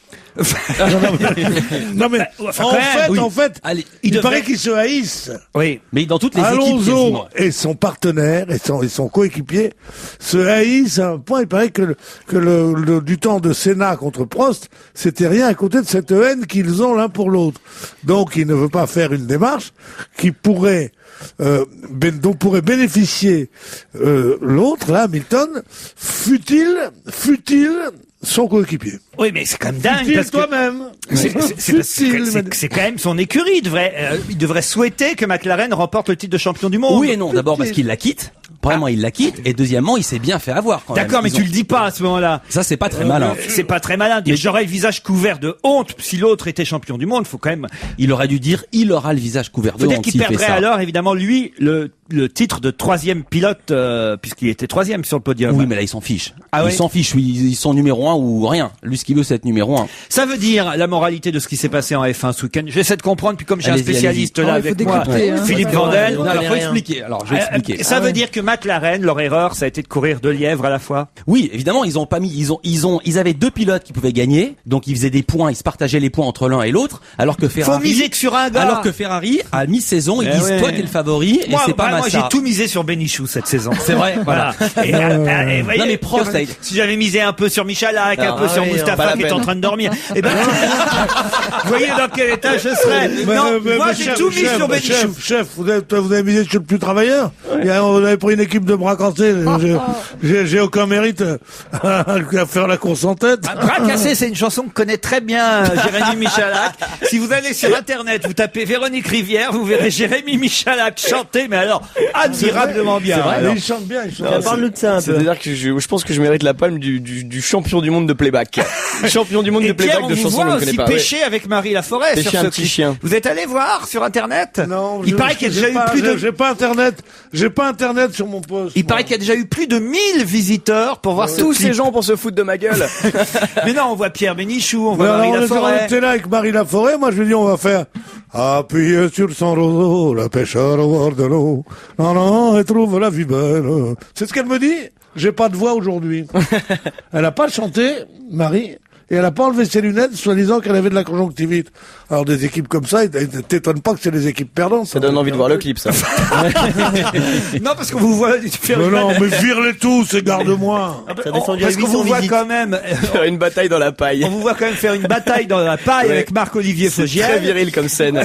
Non mais, Enfin, quand même, en fait, Allez, il devrait- paraît qu'ils se haïssent. Oui. mais dans toutes les équipes Alonso quasiment. et son partenaire et son coéquipier se haïssent à un point. Il paraît que du temps de Senna contre Prost, c'était rien à côté de cette haine qu'ils ont l'un pour l'autre. Donc, il ne veut pas faire une démarche qui pourrait dont pourrait bénéficier l'autre, là, Hamilton, fut-il son coéquipier. Oui, mais c'est quand même dingue Fut-il parce que toi-même. c'est quand même son écurie. Il devrait souhaiter que McLaren remporte le titre de champion du monde. Oui et non. D'abord parce qu'il la quitte. Vraiment, il la quitte. Et deuxièmement, il s'est bien fait avoir quand même. D'accord, mais Ils tu ont- le dis pas à ce moment-là. Ça, c'est pas très malin. C'est pas très malin. Dire j'aurais le visage couvert de honte si l'autre était champion du monde. Faut quand même. Il aurait dû dire, il aura le visage couvert de Faut dire honte qu'il s'il fait perdrait ça. alors évidemment lui le titre de 3e pilote puisqu'il était 3e sur le podium. Oui, mais là, il s'en fiche. Ah oui Il s'en fiche. Ils sont numéro 1 ou rien. Lui, ce qu'il veut, c'est être numéro 1. Ça veut dire la moralité de ce qui s'est passé en F1 ce week-end. J'essaie de comprendre puis comme j'ai un Allez-y, spécialiste allez-y. là Oh, il faut avec moi, décrypter, hein. Philippe Parce que, Vandel. Non, alors, faut expliquer. Alors, je vais expliquer. Ça veut dire que McLaren, leur erreur, ça a été de courir 2 lièvres à la fois. Oui, évidemment, ils ont pas mis, ils avaient 2 pilotes qui pouvaient gagner, donc ils faisaient des points, ils se partageaient les points entre l'un et l'autre, alors que Ferrari, Faut miser que sur un gars. alors que Ferrari, à mi-saison, ils Eh disent, ouais. toi, t'es le favori, et Moi, c'est pas moi Massa. j'ai tout misé sur Benichou cette saison. C'est vrai, voilà. Et, vous voyez, Non, mais Prost, ça a été- si j'avais misé un peu sur Michalak, un peu sur oui, pas Mustapha la qui est peine. en train de dormir, et ben, vous voyez dans quel état je serais. Non, moi j'ai tout mis sur Benichou. Chef, vous avez misé sur le plus travailleur. Vous avez pris une équipe de bras cassés. J'ai aucun mérite à faire la course en tête. Bras cassés, c'est une chanson que connaît très bien Jérémy Michalak. Si vous allez sur Internet, vous tapez Véronique Rivière, vous verrez Jérémy Michalak chanter, mais alors admirablement bien. Mais alors. il chante bien, il chante bien. Parle-nous de ça un peu. C'est-à-dire que je pense que je mérite la palme du champion du monde de playback. Champion du monde de Et Pierre, playback on de vous chansons voit qu'on ne aussi connaît pas. Ouais. pêcher avec Marie Laforêt Pêcher sur un ce petit clip. chien. Vous êtes allé voir sur Internet? Non, Il paraît qu'il y a déjà eu plus de... J'ai pas Internet. J'ai pas Internet sur mon poste. Il paraît qu'il y a déjà eu plus de 1000 visiteurs pour voir ce Tous clip. ces gens pour se foutre de ma gueule. Mais non, on voit Pierre Bénichou, on Mais voit alors, Marie Laforêt. on était là avec Marie Laforêt. Moi, je lui dis, on va faire appuyer sur son roseau, le pêcheur au bord de l'eau. Non, non, elle trouve la vie belle. C'est ce qu'elle me dit. J'ai pas de voix aujourd'hui. Elle a pas chanté, Marie. et elle a pas enlevé ses lunettes, soi-disant qu'elle avait de la conjonctivite. Alors des équipes comme ça, t'étonnes pas que c'est des équipes perdantes. Ça donne envie de voir le clip, ça. Non, parce qu'on vous voit faire Mais une non, mais vire-les tous et garde-moi. Ça descend parce qu'on vous voit quand même, Faire une bataille dans la paille. on vous voit quand même faire une bataille dans la paille Ouais. avec Marc-Olivier C'est Fogiel. très viril comme scène.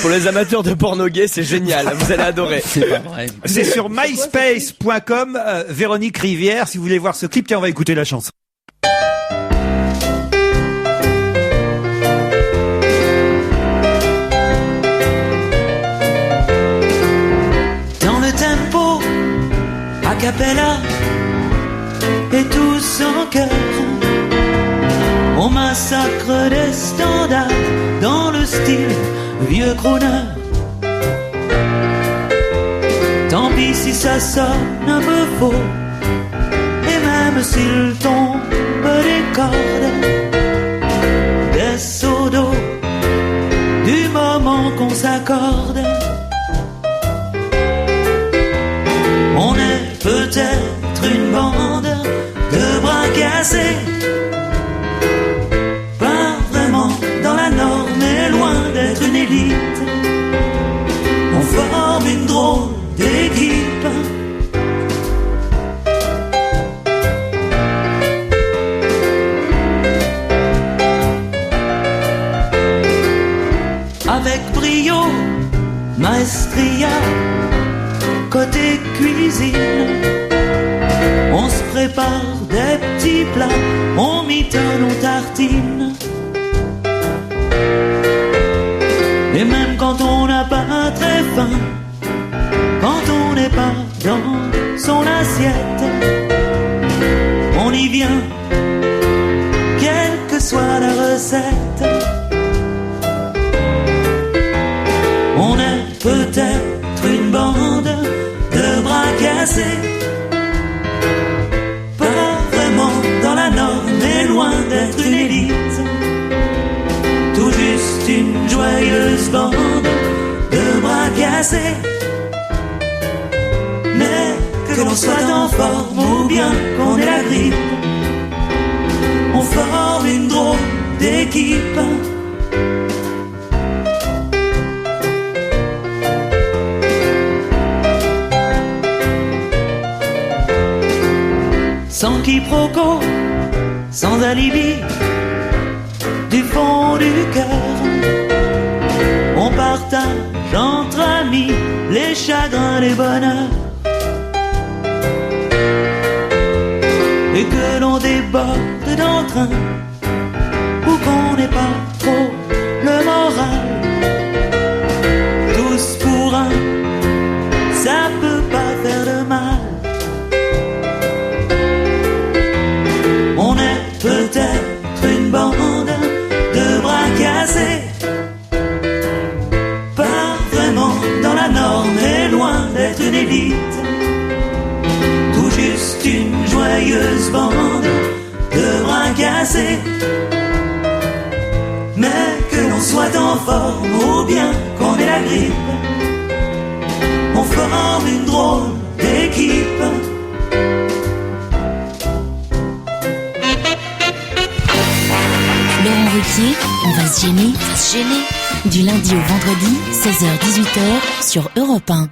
Pour les amateurs de porno gay, c'est génial. Vous allez adorer. C'est pas vrai. C'est sur myspace.com, Véronique Rivière, si vous voulez voir ce clip. Tiens, on va écouter la chanson. Dans le tempo, a cappella, et tous en chœur, on massacre des standards dans le style vieux crooner. Tant pis si ça sonne un peu faux, et même s'il tombe des cordes, des seaux d'eau, du moment qu'on s'accorde. On est peut-être une bande de bras cassés, pas vraiment dans la norme et loin d'être une élite. On forme une drôle d'équipe. Avec brio, maestria, côté cuisine, on se prépare des petits plats, on mitonne, on tartine. Et même quand on n'a pas très faim, quand on n'est pas dans son assiette, on y vient, quelle que soit la recette. On est peut-être une bande de bras cassés, pas vraiment dans la norme, mais loin d'être une élite. Tout juste une joyeuse bande de bras cassés. Mais que l'on soit en forme ou bien qu'on ait la grippe, on forme une drôle d'équipe. Sans quiproquo, sans alibi, du fond du cœur, on partage entre amis les chagrins, les bonheurs, et que l'on déborde d'entrain ou qu'on n'ait pas trop le moral. Tous pour un, ça peut pas faire de mal. On est peut-être une bande de bras cassés, pas vraiment dans la norme et loin d'être une élite. Tout juste une joyeuse bande de bras cassés. Mais que l'on soit en forme ou bien qu'on ait la grippe, on forme une drôle d'équipe. Laurent Ruquier, on va se gêner. Du lundi au vendredi, 16h-18h sur Europe 1.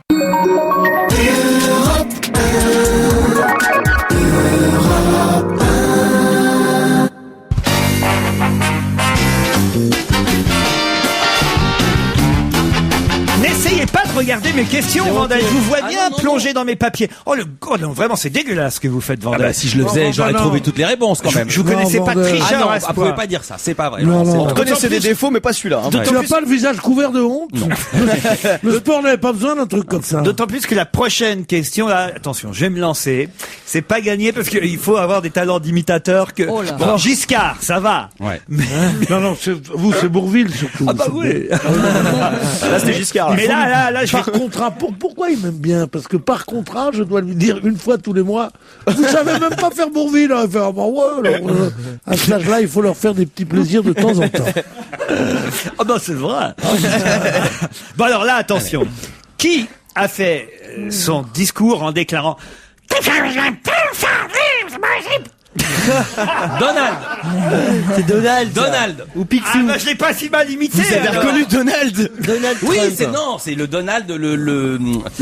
N'essayez pas de regarder mes questions, Vandel. Je vous vois bien plonger dans mes papiers. Oh non, vraiment, c'est dégueulasse ce que vous faites, Ah Vandel. bah, si je le faisais, j'aurais trouvé toutes les réponses quand même. Je vous connaissais pas de Vandel. tricheur Ah non, à ce vous point. pouvez pas dire ça, c'est pas vrai. Non, non. On connaissait des défauts, mais pas celui-là. Hein. Tu n'as pas le visage couvert de honte? Le sport n'avait pas besoin d'un truc comme ça. D'autant plus que la prochaine question, là, attention, je vais me lancer. C'est pas gagné parce qu'il faut avoir des talents d'imitateur que... Oh là. Bon, Giscard, ça va. Ouais. Non, c'est Bourvil surtout. Ah bah oui. Là, c'était Giscard. Mais là, je vais... Par contrat, pourquoi il m'aime bien? Parce que par contrat, je dois lui dire une fois tous les mois, vous savez même pas faire Bourvil, hein. Il fait, ah bah ouais, alors, à cet âge-là, il faut leur faire des petits plaisirs de temps en temps. Ah bah c'est vrai. Bon alors là, attention. Qui a fait son discours en déclarant Donald. C'est Donald. ça. Donald. Ou Picsou. Ah, bah, je l'ai pas si mal imité. Vous avez alors. reconnu Donald? Donald Oui, Trump. c'est le Donald, le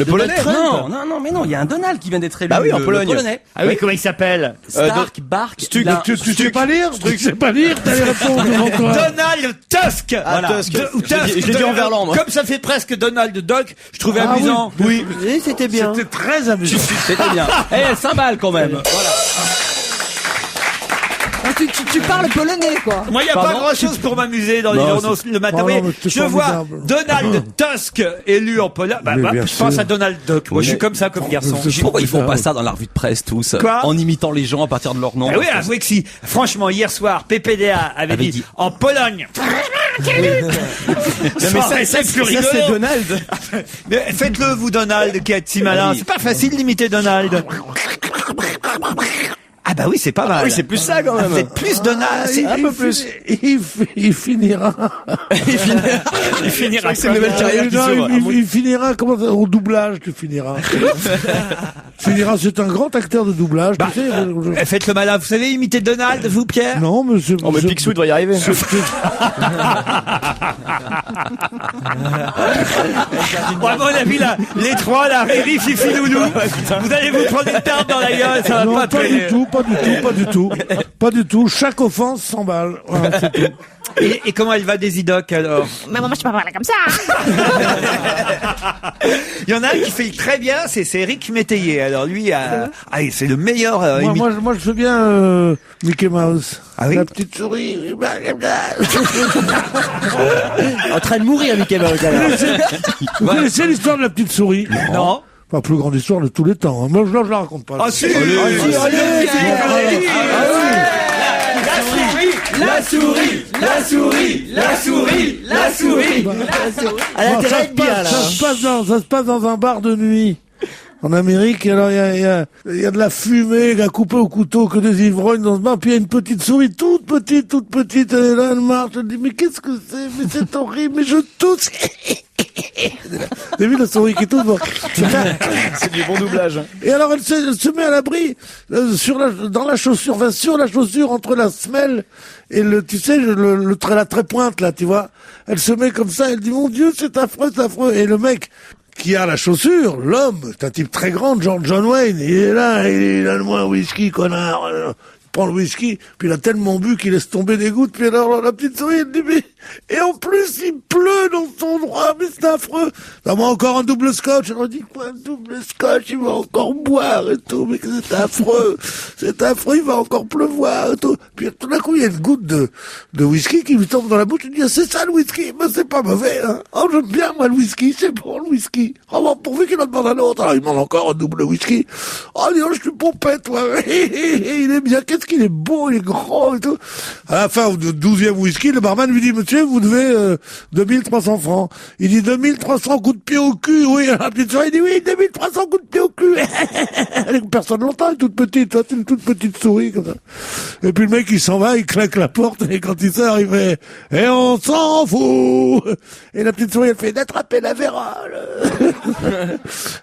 Polonais? Non, mais non, il y a un Donald qui vient d'être élu. Bah oui, en le Pologne. Polonais. Ah oui, comment il s'appelle? Stark, Bark, Stuck. il a- Tu sais pas lire? Tu sais pas lire? T'as les réponses devant toi. Donald Tusk. Ah, Tusk. Ou Je l'ai dit en verlan, moi. Comme ça fait presque Donald Duck, je trouvais Ah amusant. oui. Oui, c'était bien. C'était très amusant. C'était bien. Eh, elle s'emballe quand même. Voilà. Ah, tu parles polonais, quoi. Moi, il n'y a pas Pardon grand-chose pour m'amuser dans les Non, journaux le matin, Oh non, mais mais c'est je vois formidable. Donald Tusk élu en Pologne. Bah, Mais bien je pense sûr. à Donald Duck. Moi, je suis comme ça comme garçon. C'est Pourquoi ils font formidable. pas ça dans la revue de presse tous? Quoi En imitant les gens à partir de leur nom. Ah oui, avouez que si. Franchement, hier soir, PPDA avait Avait dit dit. en Pologne. Non, mais ça, c'est plus rigolo. c'est Donald. Mais faites-le, vous, Donald, qui êtes si malin. Oui. C'est pas facile d'imiter Donald. Ah bah oui, c'est pas mal. Oui, c'est plus ça, quand même. Faites plus Donald. C'est un peu plus. Il finira. Il finira C'est une nouvelle carrière qui Non, s'ouvre. il finira comment ça, au doublage, tu finiras. Finira, c'est un grand acteur de doublage, tu sais. Faites le malin. Vous savez imiter Donald, vous, Pierre? Non, mais c'est... Oh, mais c'est- Picsou devrait y arriver. Bon, à mon avis, là, les trois, là, Riri, Fifi, Loulou, vous allez vous prendre une tarte dans la gueule, ça va Non, pas pas traîner. du tout, pas du tout, pas du tout. Pas du tout. Chaque offense 100 balles. Voilà, c'est tout. Et comment elle va des idocs, alors? Mais moi, je peux pas parler comme ça. Il y en a un qui fait très bien, c'est Eric Métayer. Alors lui, c'est le meilleur Moi, je fais bien Mickey Mouse. Ah oui? La petite souris. En train de mourir, Mickey Mouse. alors. Vous connaissez l'histoire de la petite souris? Non. Pas la plus grande histoire de tous les temps. Hein. Moi, je la raconte pas. Ah si, La souris, la souris, la souris, la souris. Elle a Non, intérêt à être bien, là. ça se passe dans un bar de nuit. En Amérique, alors il y a de la fumée à couper au couteau, que des ivrognes dans ce bar, puis il y a une petite souris toute petite, elle est là, elle marche, elle dit, mais qu'est-ce que c'est? Mais c'est horrible, mais je tousse. Vous avez vu la souris qui tousse? Bon. C'est du bon doublage. Et alors elle se met à l'abri dans la chaussure, enfin sur la chaussure entre la semelle et tu sais la trépointe là, tu vois. Elle se met comme ça, elle dit mon Dieu, c'est affreux, c'est affreux. Et le mec qui a la chaussure, l'homme, c'est un type très grand, genre John Wayne, il est là, il donne-moi un whisky, connard. Il prend le whisky, puis il a tellement bu qu'il laisse tomber des gouttes, puis alors la petite souris, elle dit, mais, et en plus, il pleut dans son droit, mais c'est affreux. Donne-moi encore un double scotch. Alors, dit, quoi, un double scotch, il va encore boire et tout, mais c'est affreux, il va encore pleuvoir et tout. Puis tout d'un coup, il y a une goutte de whisky qui lui tombe dans la bouche, il dit, ah, c'est ça le whisky, mais c'est pas mauvais, hein. Oh, j'aime bien, moi, le whisky, c'est bon, le whisky. Oh, bon, pourvu qu'il en demande un autre. Alors, il demande encore un double whisky. Oh, dis donc, je suis pompette, toi. Il est bien, qu'est-ce qu'il est beau, il est grand et tout. À la fin du 12e whisky, le barman lui dit, monsieur, vous devez 2300 francs. Il dit 2300 coups de pied au cul. Oui, la petite souris, il dit oui, 2300 coups de pied au cul. Personne l'entend, elle est toute petite, toi, c'est une toute petite souris comme ça. Et puis le mec, il s'en va, il claque la porte, et quand il sort, il fait, et on s'en fout. Et la petite souris, elle fait, d'attraper la vérole.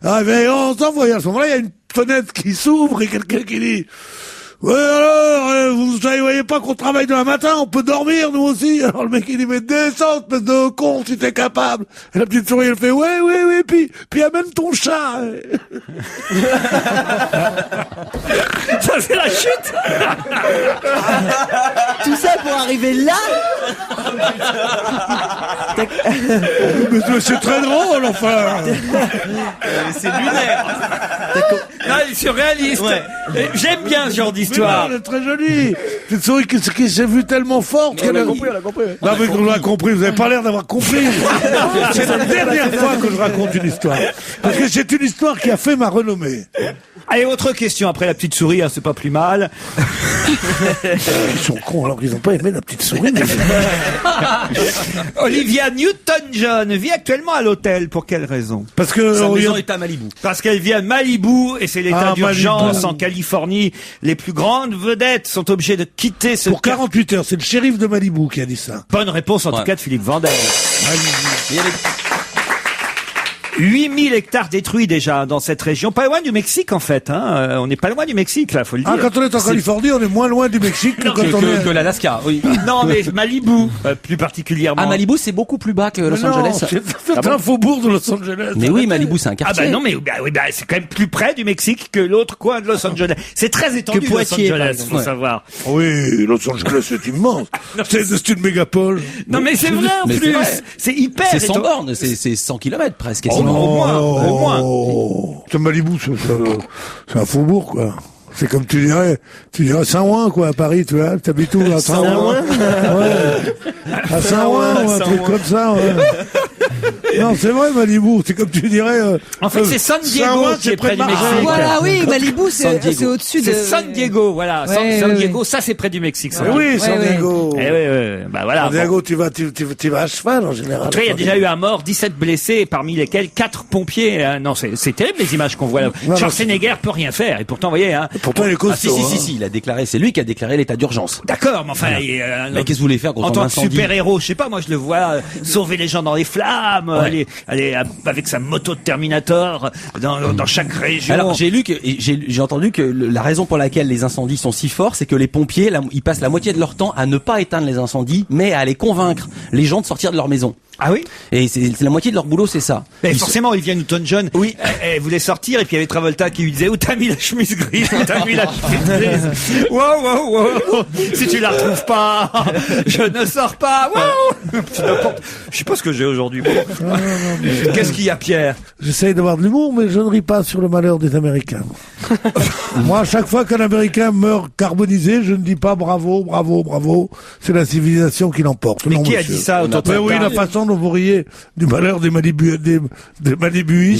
Ah, mais on s'en fout. Et à ce moment-là, il y a une fenêtre qui s'ouvre et quelqu'un qui dit, ouais, alors, vous voyez pas qu'on travaille demain matin, on peut dormir, nous aussi. Alors le mec, il dit, mais descends, espèce de con, si t'es capable. Et la petite souris, elle fait, oui, puis amène ton chat. Ça c'est la chute. Tout ça pour arriver là. Mais c'est très drôle, enfin. C'est lunaire. Non, il est surréaliste. Et j'aime bien ce genre Mais d'histoire. non, elle est très jolie. Cette souris qui s'est vue tellement forte qu'elle a compris. Non, mais on l'a compris, vous avez pas l'air d'avoir compris. C'est la dernière fois que je raconte une histoire. Parce que c'est une histoire qui a fait ma renommée. Allez, autre question après la petite souris, hein, c'est pas plus mal. Ils sont cons alors qu'ils n'ont pas aimé la petite souris. Olivia Newton-John vit actuellement à l'hôtel. Pour quelle raison? Parce que Sa maison est à Malibu. Parce qu'elle vit à Malibu et c'est l'état Ah, d'urgence Malibu. en Californie. Les plus grandes vedettes sont obligées de quitter ce pour 48 heures, c'est le shérif de Malibu qui a dit ça. Bonne réponse en tout Ouais. cas de Philippe Vandel. Il y a les- 8000 hectares détruits déjà dans cette région. Pas loin du Mexique, en fait, hein. On n'est pas loin du Mexique, là, faut le dire. Ah, quand on est en Californie, on est moins loin du Mexique que quand on est... Que l'Alaska, oui. Non, mais Malibu, plus particulièrement. Ah, Malibu, c'est beaucoup plus bas que Los Non, Angeles. c'est un faubourg de Los Angeles. Mais oui, Malibu, c'est un Ah quartier. bah non, mais c'est quand même plus près du Mexique que l'autre coin de Los Angeles. C'est très étendu, Que Poitiers, Los par Angeles, exemple. faut savoir. Oui, Los Angeles, c'est immense. C'est une mégapole. Non, mais c'est vrai, en Mais c'est plus. vrai. C'est hyper C'est 100 étendu. bornes, c'est 100 km presque. Oh, non. Au moins. C'est Malibu, c'est un faubourg, quoi. C'est comme tu dirais Saint-Ouen, quoi, à Paris, tu vois. T'habites où, à Saint-Ouen? Ouais. À Saint-Ouen, ou un truc comme ça, ouais. Non, c'est vrai, Malibu. C'est comme tu dirais, En fait, c'est San Diego Saint-Ouen, qui est près du Marseille. Mexique. Voilà, oui, Malibu, San Diego. c'est au-dessus de... C'est San Diego, voilà. Ouais, San ouais, Diego, ça c'est près du Mexique, ça. Oui, San ouais. Diego. Eh oui. Bah voilà. San Diego, tu vas à cheval, en général. En tout cas, il y a déjà eu un mort, 17 blessés, parmi lesquels 4 pompiers. Non, c'est terrible les images qu'on voit là. Non, Schwarzenegger peut rien faire. Et pourtant, vous voyez, hein. Pourtant, il est Ah, costaud. si, il a déclaré, c'est lui qui a déclaré l'état d'urgence. D'accord, mais enfin, Mais qu'est-ce que vous voulez faire en contre tant un que incendie? super-héros, je sais pas, moi je le vois sauver les gens dans les flammes, aller avec sa moto de Terminator dans chaque région. Alors j'ai lu que et j'ai entendu que la raison pour laquelle les incendies sont si forts, c'est que les pompiers, ils passent la moitié de leur temps à ne pas éteindre les incendies, mais à aller convaincre les gens de sortir de leur maison. Ah oui? Et c'est la moitié de leur boulot, c'est ça. Mais Ils forcément, Olivia Newton-John, Oui. elle voulait sortir, et puis il y avait Travolta qui lui disait, où t'as mis la chemise grise, où t'as mis la chemise grise? Wow. Si tu la retrouves pas, je ne sors pas. Wow. Je sais pas ce que j'ai aujourd'hui. Qu'est-ce qu'il y a, Pierre? J'essaye d'avoir de l'humour, mais je ne ris pas sur le malheur des Américains. Moi, à chaque fois qu'un Américain meurt carbonisé, je ne dis pas bravo. C'est la civilisation qui l'emporte. Mais Non, qui a monsieur. dit ça autour de Mais cette oui, table? la façon dont vous riez du malheur des Malibuistes. Des Malibu.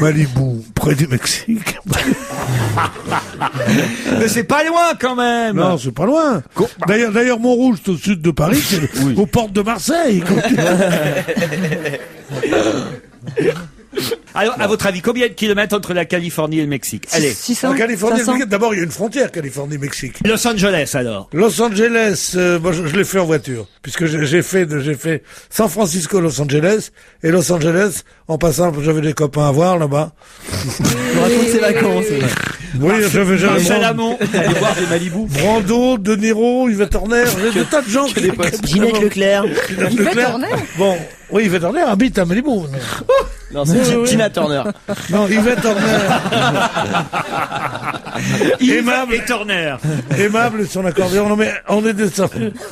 Malibu, près du Mexique. Mais c'est pas loin quand même. Non, c'est pas loin. D'ailleurs, Montrouge, c'est au sud de Paris, c'est aux portes de Marseille. Alors, à votre avis, combien de kilomètres entre la Californie et le Mexique? Allez. 600, En Californie, 500. d'abord, il y a une frontière Californie-Mexique. Los Angeles, alors. Los Angeles, moi je l'ai fait en voiture, puisque j'ai fait San Francisco, Los Angeles, et Los Angeles, en passant, j'avais des copains à voir là-bas. On raconte ses vacances. Oui, j'avais Marcel Amont. Allez voir des Malibu. Brando, De Niro, Yvette Horner, j'ai des tas de gens qui... Ginette Leclerc. Yvette Horner? Bon, oui, Yvette Horner habite à Malibu. Non, c'est Tina Turner. Non, Yvette Horner. Aimable et Turner. Aimable et son accordéon. Non, mais on est des...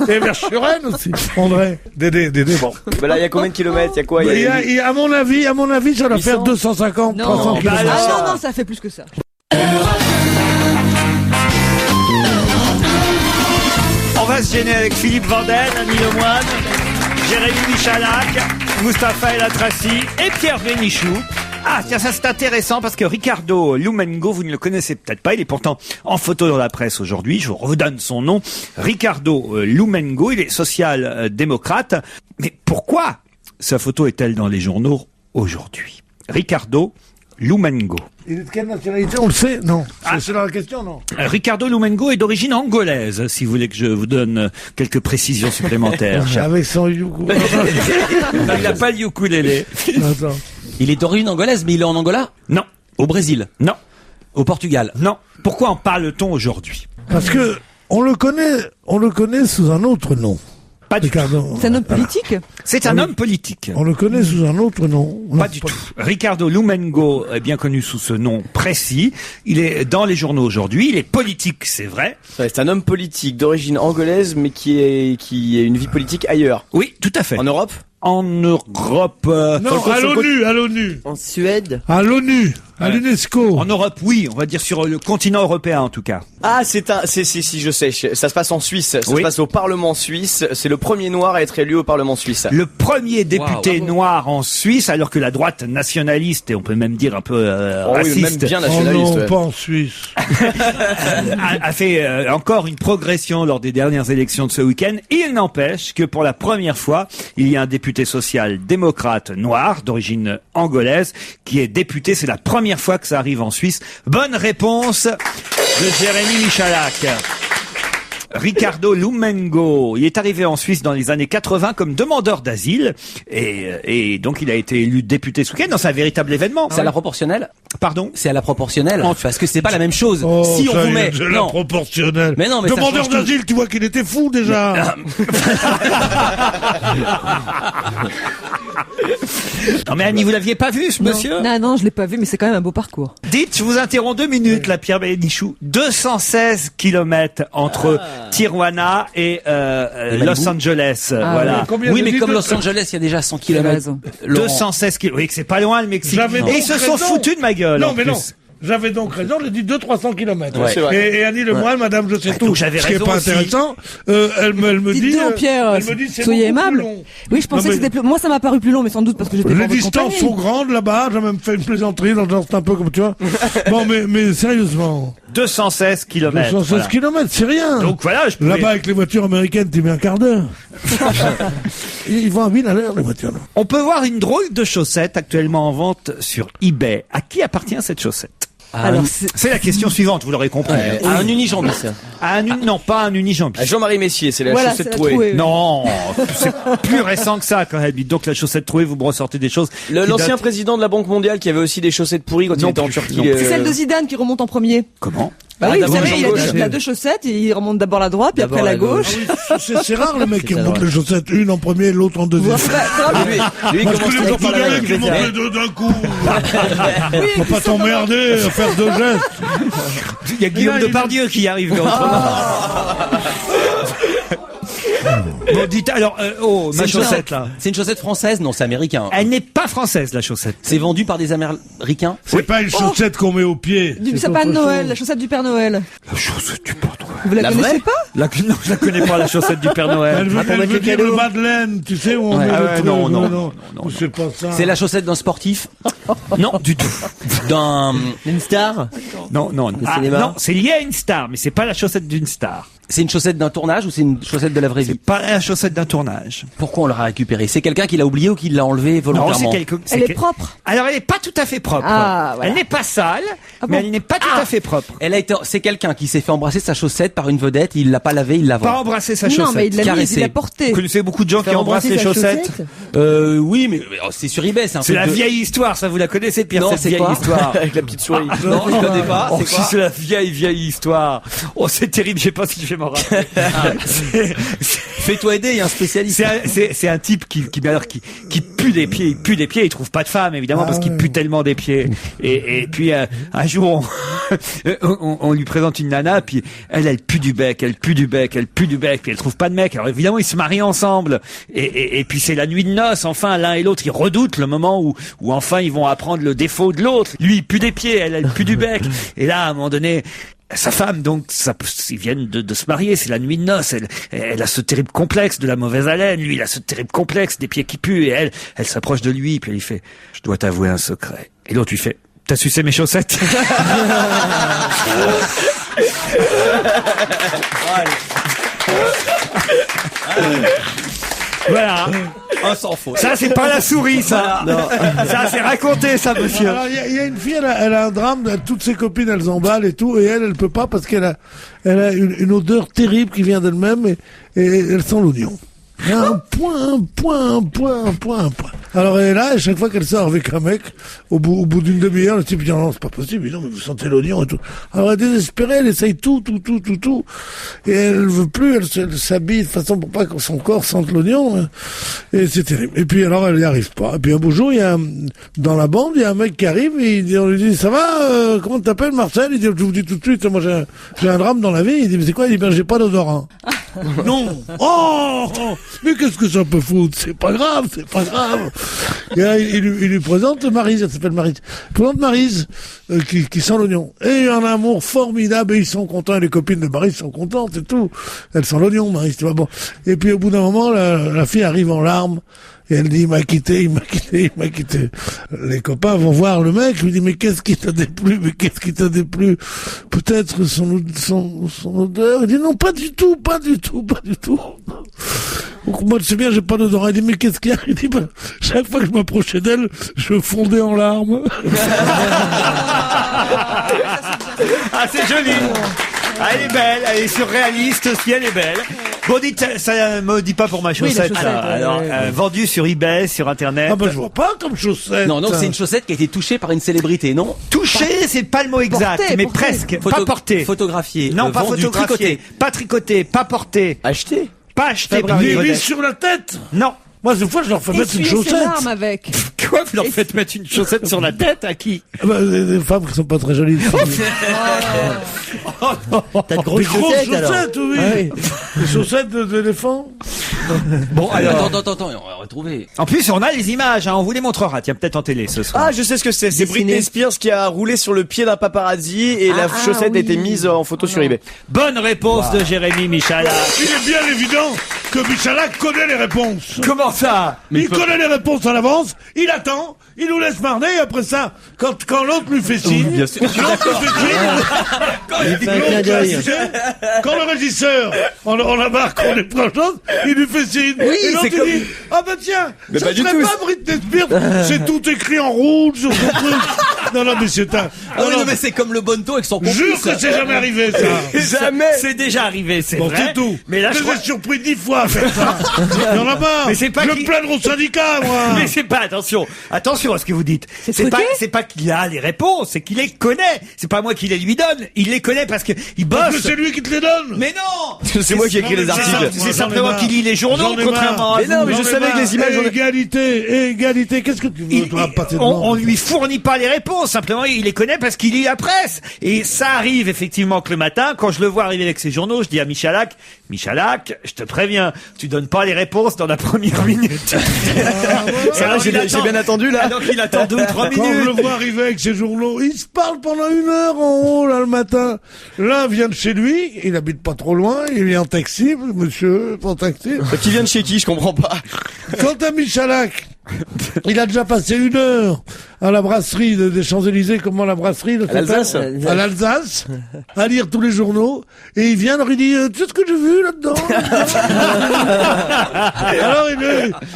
Et Verschuren aussi. André. Dédé, bon. Bah là, il y a combien de kilomètres? Il y a quoi? Il y a, à mon avis, ça doit 800. faire 250, 300 Non, kilomètres. non, ça fait plus que ça. On va se gêner avec Philippe Vandel, Annie Lemoine, Jérémy Michalak, Mustapha El Atrassi et Pierre Bénichou. Ah, tiens, ça c'est intéressant parce que Ricardo Lumengo, vous ne le connaissez peut-être pas, il est pourtant en photo dans la presse aujourd'hui, je vous redonne son nom. Ricardo Lumengo, il est social-démocrate. Mais pourquoi sa photo est-elle dans les journaux aujourd'hui? Ricardo Lumengo. Il est de quelle nationalité? On le sait? Non. C'est la question, non? Ricardo Lumengo est d'origine angolaise, si vous voulez que je vous donne quelques précisions supplémentaires. Avec son ukulélé. Il n'a pas le ukulélé. Attends. Il est d'origine angolaise, mais il est en Angola? Non, Au Brésil? non, Au Portugal? non. Pourquoi en parle-t-on aujourd'hui? Parce que on le connaît sous un autre nom. Pas du tout. Ricardo. C'est un homme politique? C'est un homme politique. On le connaît sous un autre nom. Pas du tout. Ricardo Lumengo est bien connu sous ce nom précis. Il est dans les journaux aujourd'hui. Il est politique, c'est vrai. Ouais, c'est un homme politique d'origine angolaise, mais qui a une vie politique ailleurs. Oui, tout à fait. En Europe? En Europe. Non, à l'ONU. En Suède. À l'ONU. À l'UNESCO. En Europe, oui. On va dire sur le continent européen, en tout cas. Ah, si, je sais. Ça se passe en Suisse. Ça Oui. se passe au Parlement suisse. C'est le premier noir à être élu au Parlement suisse. Le premier député noir en Suisse, alors que la droite nationaliste, et on peut même dire un peu Oh oui, même raciste, bien Oh nationaliste. non, ouais. pas en Suisse. a fait encore une progression lors des dernières élections de ce week-end. Il n'empêche que pour la première fois, il y a un député social-démocrate noir d'origine angolaise qui est député. C'est la première fois que ça arrive en Suisse. Bonne réponse de Jérémy Michalak. Ricardo Lumengo. Il est arrivé en Suisse dans les années 80 comme demandeur d'asile et donc il a été élu député ce week-end. Non, c'est un véritable événement. C'est à la proportionnelle. Pardon. C'est à la proportionnelle. Parce que c'est pas la même chose. Oh, si on ça vous y est, met, c'est la proportionnelle. Mais non, mais ça demandeur change tout. d'asile, tu vois qu'il était fou déjà. Non mais Annie, vous l'aviez pas vu ce monsieur? Non, je l'ai pas vu, mais c'est quand même un beau parcours. Dites, je vous interromps 2 minutes, là, Pierre Bénichou. 216 kilomètres entre Tijuana et Los Angeles. Voilà. Combien Oui, de mais litres comme de- Los Angeles, il y a déjà 100 T'as km. raison. 216 kilomètres. Oui, que c'est pas loin le Mexique. J'avais Et donc ils se sont raison. foutus de ma gueule. Non, en mais plus. non. J'avais donc raison, j'ai dit 200-300 kilomètres. Ouais, c'est vrai. Et Annie Lemoine, madame, je sais donc tout. j'avais Ce qui est raison pas aussi. intéressant, elle me dit, Dites donc, Pierre, elle me dit, c'est soyez beaucoup plus aimable. long. Oui, je pensais Non, que c'était plus... Moi, ça m'a paru plus long, mais sans doute parce que j'étais pas Les en votre distances compagnie. sont grandes là-bas, j'ai même fait une plaisanterie, dans le genre, c'est un peu comme tu vois. Bon, mais sérieusement, 216 kilomètres. 216 voilà. kilomètres, c'est rien. Donc voilà, je pouvais... Là-bas, avec les voitures américaines, tu mets un quart d'heure. Ils vont à 1000 à l'heure, les voitures. là. On peut voir une drôle de chaussette actuellement en vente sur eBay. À qui appartient cette chaussette? Alors, C'est la question suivante, vous l'aurez compris. À un unijambis. Non, pas un unijambis. À Jean-Marie Messier, c'est la voilà, chaussette c'est la trouée. trouée. Non, c'est plus récent que ça quand même. Donc la chaussette trouée, vous me ressortez des choses. qui L'ancien datent- président de la Banque mondiale qui avait aussi des chaussettes pourries quand il Non était en plus, Turquie. non plus. C'est celle de Zidane qui remonte en premier. Comment? Bah oui, vous d'abord savez, la jambe il a 2 chaussettes, et il remonte d'abord la droite, puis après la gauche. C'est rare, les mecs qui remontent les chaussettes, une en premier et l'autre en deuxième. Lui, il Moi, je commence connais toujours beaucoup par la de main. mecs qui montent les deux d'un coup. Faut pas t'emmerder à faire 2 gestes. Il y a Guillaume Depardieu qui arrive autrement. Bon, dites alors, ma chaussette là. C'est une chaussette française? Non, c'est américain. Elle n'est pas française, la chaussette. C'est vendu par des Américains? C'est pas une chaussette qu'on met au pied. Du sapin de Noël, la chaussette du Père Noël. La chaussette du Père Noël. Vous la La connaissez vraie pas? Non, je la connais pas, la chaussette du Père Elle Noël. veut, elle veut dire le bas de laine, tu sais, où on met Ah le ouais, truc. non. C'est pas ça. C'est la chaussette d'un sportif? Non, du tout. D'un... Une star? Non. cinéma. Non, c'est lié à une star, mais c'est pas la chaussette d'une star. C'est une chaussette d'un tournage ou c'est une chaussette de la vraie vie? Pas la chaussette d'un tournage. Pourquoi on l'aura récupérée? C'est quelqu'un qui l'a oublié ou qui l'a enlevé Non, volontairement? Elle est propre. Alors, elle n'est pas tout à fait propre. Ah, voilà. Elle n'est pas sale, Ah mais bon elle n'est pas tout à fait propre. Elle a été, c'est quelqu'un qui s'est fait embrasser sa chaussette par une vedette, il l'a pas lavée, il la Pas vend. embrasser sa Non, chaussette. mais il l'a mise, caressée. il l'a portée. Vous connaissez beaucoup de gens qui embrassent les chaussettes. Oui, mais c'est sur eBay, c'est un C'est truc la de- vieille histoire, ça vous la connaissez, Pierre, Non, cette c'est vieille quoi histoire. Avec la petite souris. Non, je connais pas. Oh, C'est si quoi? c'est la vieille histoire. Oh, c'est terrible, je sais pas si je vais m'en rappeler. Fais-toi aider, il y a un spécialiste. C'est un type qui pue des pieds, il trouve pas de femme évidemment parce qu'il pue tellement des pieds. Et puis un jour on lui présente une nana, puis elle pue du bec, puis elle trouve pas de mec. Alors évidemment ils se marient ensemble et puis c'est la nuit de noces. Enfin l'un et l'autre ils redoutent le moment où enfin ils vont apprendre le défaut de l'autre. Lui il pue des pieds, elle pue du bec. Et là à un moment donné sa femme, donc, ils viennent de se marier, c'est la nuit de noces, elle a ce terrible complexe de la mauvaise haleine, lui, il a ce terrible complexe des pieds qui puent, et elle s'approche de lui, puis elle lui fait, je dois t'avouer un secret. Et l'autre lui fait, t'as sucé mes chaussettes? Voilà. Un sans faute. Ça, c'est pas la souris, ça. Non. Ça, c'est raconté, ça, monsieur. Alors, il y a une fille, elle a un drame, toutes ses copines, elles emballent et tout, et elle peut pas parce qu'elle a une odeur terrible qui vient d'elle-même et elle sent l'oignon. Il y a un point. Alors elle est là, et chaque fois qu'elle sort avec un mec, au bout d'une demi-heure, le type dit non, c'est pas possible, non, mais vous sentez l'oignon et tout. Alors elle est désespérée, elle essaye tout, et elle veut plus, elle s'habille de façon pour pas que son corps sente l'oignon, et c'est terrible. Et puis alors elle n'y arrive pas. Et puis un beau jour, dans la bande, il y a un mec qui arrive, et on lui dit, ça va, comment t'appelles, Marcel? Il dit, je vous dis tout de suite, moi j'ai un drame dans la vie. Il dit, mais c'est quoi? Il dit, ben j'ai pas d'odorant. Non. Oh, mais qu'est-ce que ça peut foutre? C'est pas grave. Et là, il lui présente Maryse, elle s'appelle Maryse. Il présente Maryse, qui sent l'oignon. Et un amour formidable, et ils sont contents, et les copines de Maryse sont contentes, et tout. Elle sent l'oignon, Maryse, tu vois, bon. Et puis, au bout d'un moment, la fille arrive en larmes, et elle dit, il m'a quitté. Les copains vont voir le mec, lui dit, mais qu'est-ce qui t'a déplu? Peut-être son odeur. Il dit, non, pas du tout. Donc, moi, c'est bien, j'ai pas d'odorat. Il dit, mais qu'est-ce qu'il y a? Il dit, bah, chaque fois que je m'approchais d'elle, je fondais en larmes. Ah, c'est joli. Elle est belle, elle est surréaliste aussi, elle est belle. Bon, dites, ça me dit pas pour ma chaussette, la chaussette, là. Alors, vendue sur eBay, sur Internet. Ah bah je vois pas comme chaussette. Non, c'est une chaussette qui a été touchée par une célébrité, non? Touché, c'est pas le mot exact, Porté, mais porté. presque. Pas porté. Photographié. Non, pas vendu, photographié. tricoté. Pas tricoté, pas porté. Acheté. Pas acheté par Il est une mis vedette. sur la tête. Non. Moi, des fois, je leur fais mettre une Essuyer ses chaussette. larmes avec. Quoi, vous leur faites mettre une chaussette sur la tête à qui? Ah bah, des femmes qui sont pas très jolies. T'as de grosses Des grosses chaussettes, alors. chaussettes, oui. Ah oui. Des chaussettes d'éléphant. Bon, alors. Attends, on va retrouver. En plus, on a les images, hein, on vous les montrera. Tiens, peut-être en télé ce soir. Ah, je sais ce que c'est. C'est Dessiné. Britney Spears qui a roulé sur le pied d'un paparazzi et la chaussette a été mise en photo sur eBay. Bonne réponse de Jérémy Michalak. Il est bien évident que Michalak connaît les réponses. Comment ça? Il connaît les réponses à l'avance, il attend, il nous laisse marner, et après ça, quand l'autre lui fait signe, bien sûr. l'autre lui fait signe, Il fait un clin d'œil. quand le régisseur, on a marre qu'on est proche, il lui fait signe, et l'autre il dit, ah bah tiens, Mais ça pas du serait tout. pas Britney Spears, c'est tout écrit en rouge sur son truc. Non, mais c'est un... Ah oui, non, mais c'est comme le Bonneto avec son complice. Jure que c'est jamais arrivé, ça. Jamais. C'est déjà arrivé, c'est Bon, vrai. c'est tout. Mais là, je je crois... l'ai surpris 10 fois à faire ça. Il y en a marre. Mais c'est pas je qui- me plaindre au syndicat, moi. Mais c'est pas, attention à ce que vous dites. truqué C'est pas qu'il a les réponses, c'est qu'il les connaît. C'est pas moi qui les lui donne. Il les connaît parce que il Parce que bosse. c'est lui qui te les donne. Mais non! C'est moi qui ai écrit les Non, mais articles. C'est simplement qu'il lit les journaux, J'en ai contrairement marre. à Mais non, vous. mais je J'en ai savais que marre. les images, on- Égalité, qu'est-ce que tu veux, toi, passer devant On lui fournit pas les réponses, simplement il les connaît parce qu'il lit la presse. Et ça arrive effectivement que le matin, quand je le vois arriver avec ses journaux, je dis à Michalak, je te préviens, tu donnes pas les réponses dans la première minute. Ça va, Alors, j'ai il bien attend- bien attendu là. Donc il attend 2 ou 3 Quand je minutes. le vois arriver avec ses journaux, il se parle pendant 1 heure en haut, là, le matin. L'un vient de chez lui, il habite pas trop loin, il vient en taxi, monsieur, en taxi. Qui vient de chez qui, je comprends pas. Quant à Michalak, il a déjà passé 1 heure à la brasserie des Champs-Élysées, comment la brasserie de l'Alsace. À l'Alsace, à lire tous les journaux, et il vient, alors il dit, tu sais ce que j'ai vu là-dedans? Alors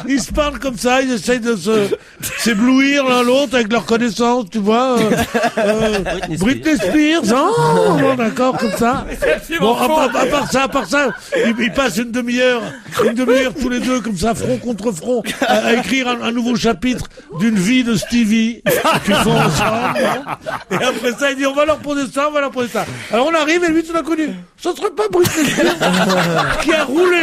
il se parle comme ça, ils essayent de s'éblouir l'un l'autre avec leur connaissance, tu vois. Britney Spears, bon, d'accord, comme ça. Bon, à part ça, ils passent une demi-heure tous les deux, comme ça, front contre front, à écrire un nouveau chapitre d'une vie de Stevie, qu'ils font ensemble. Et après ça, il dit, on va leur poser ça. Alors on arrive, et lui, tout d'un coup, dit, ce serait pas Britney Spears qui a roulé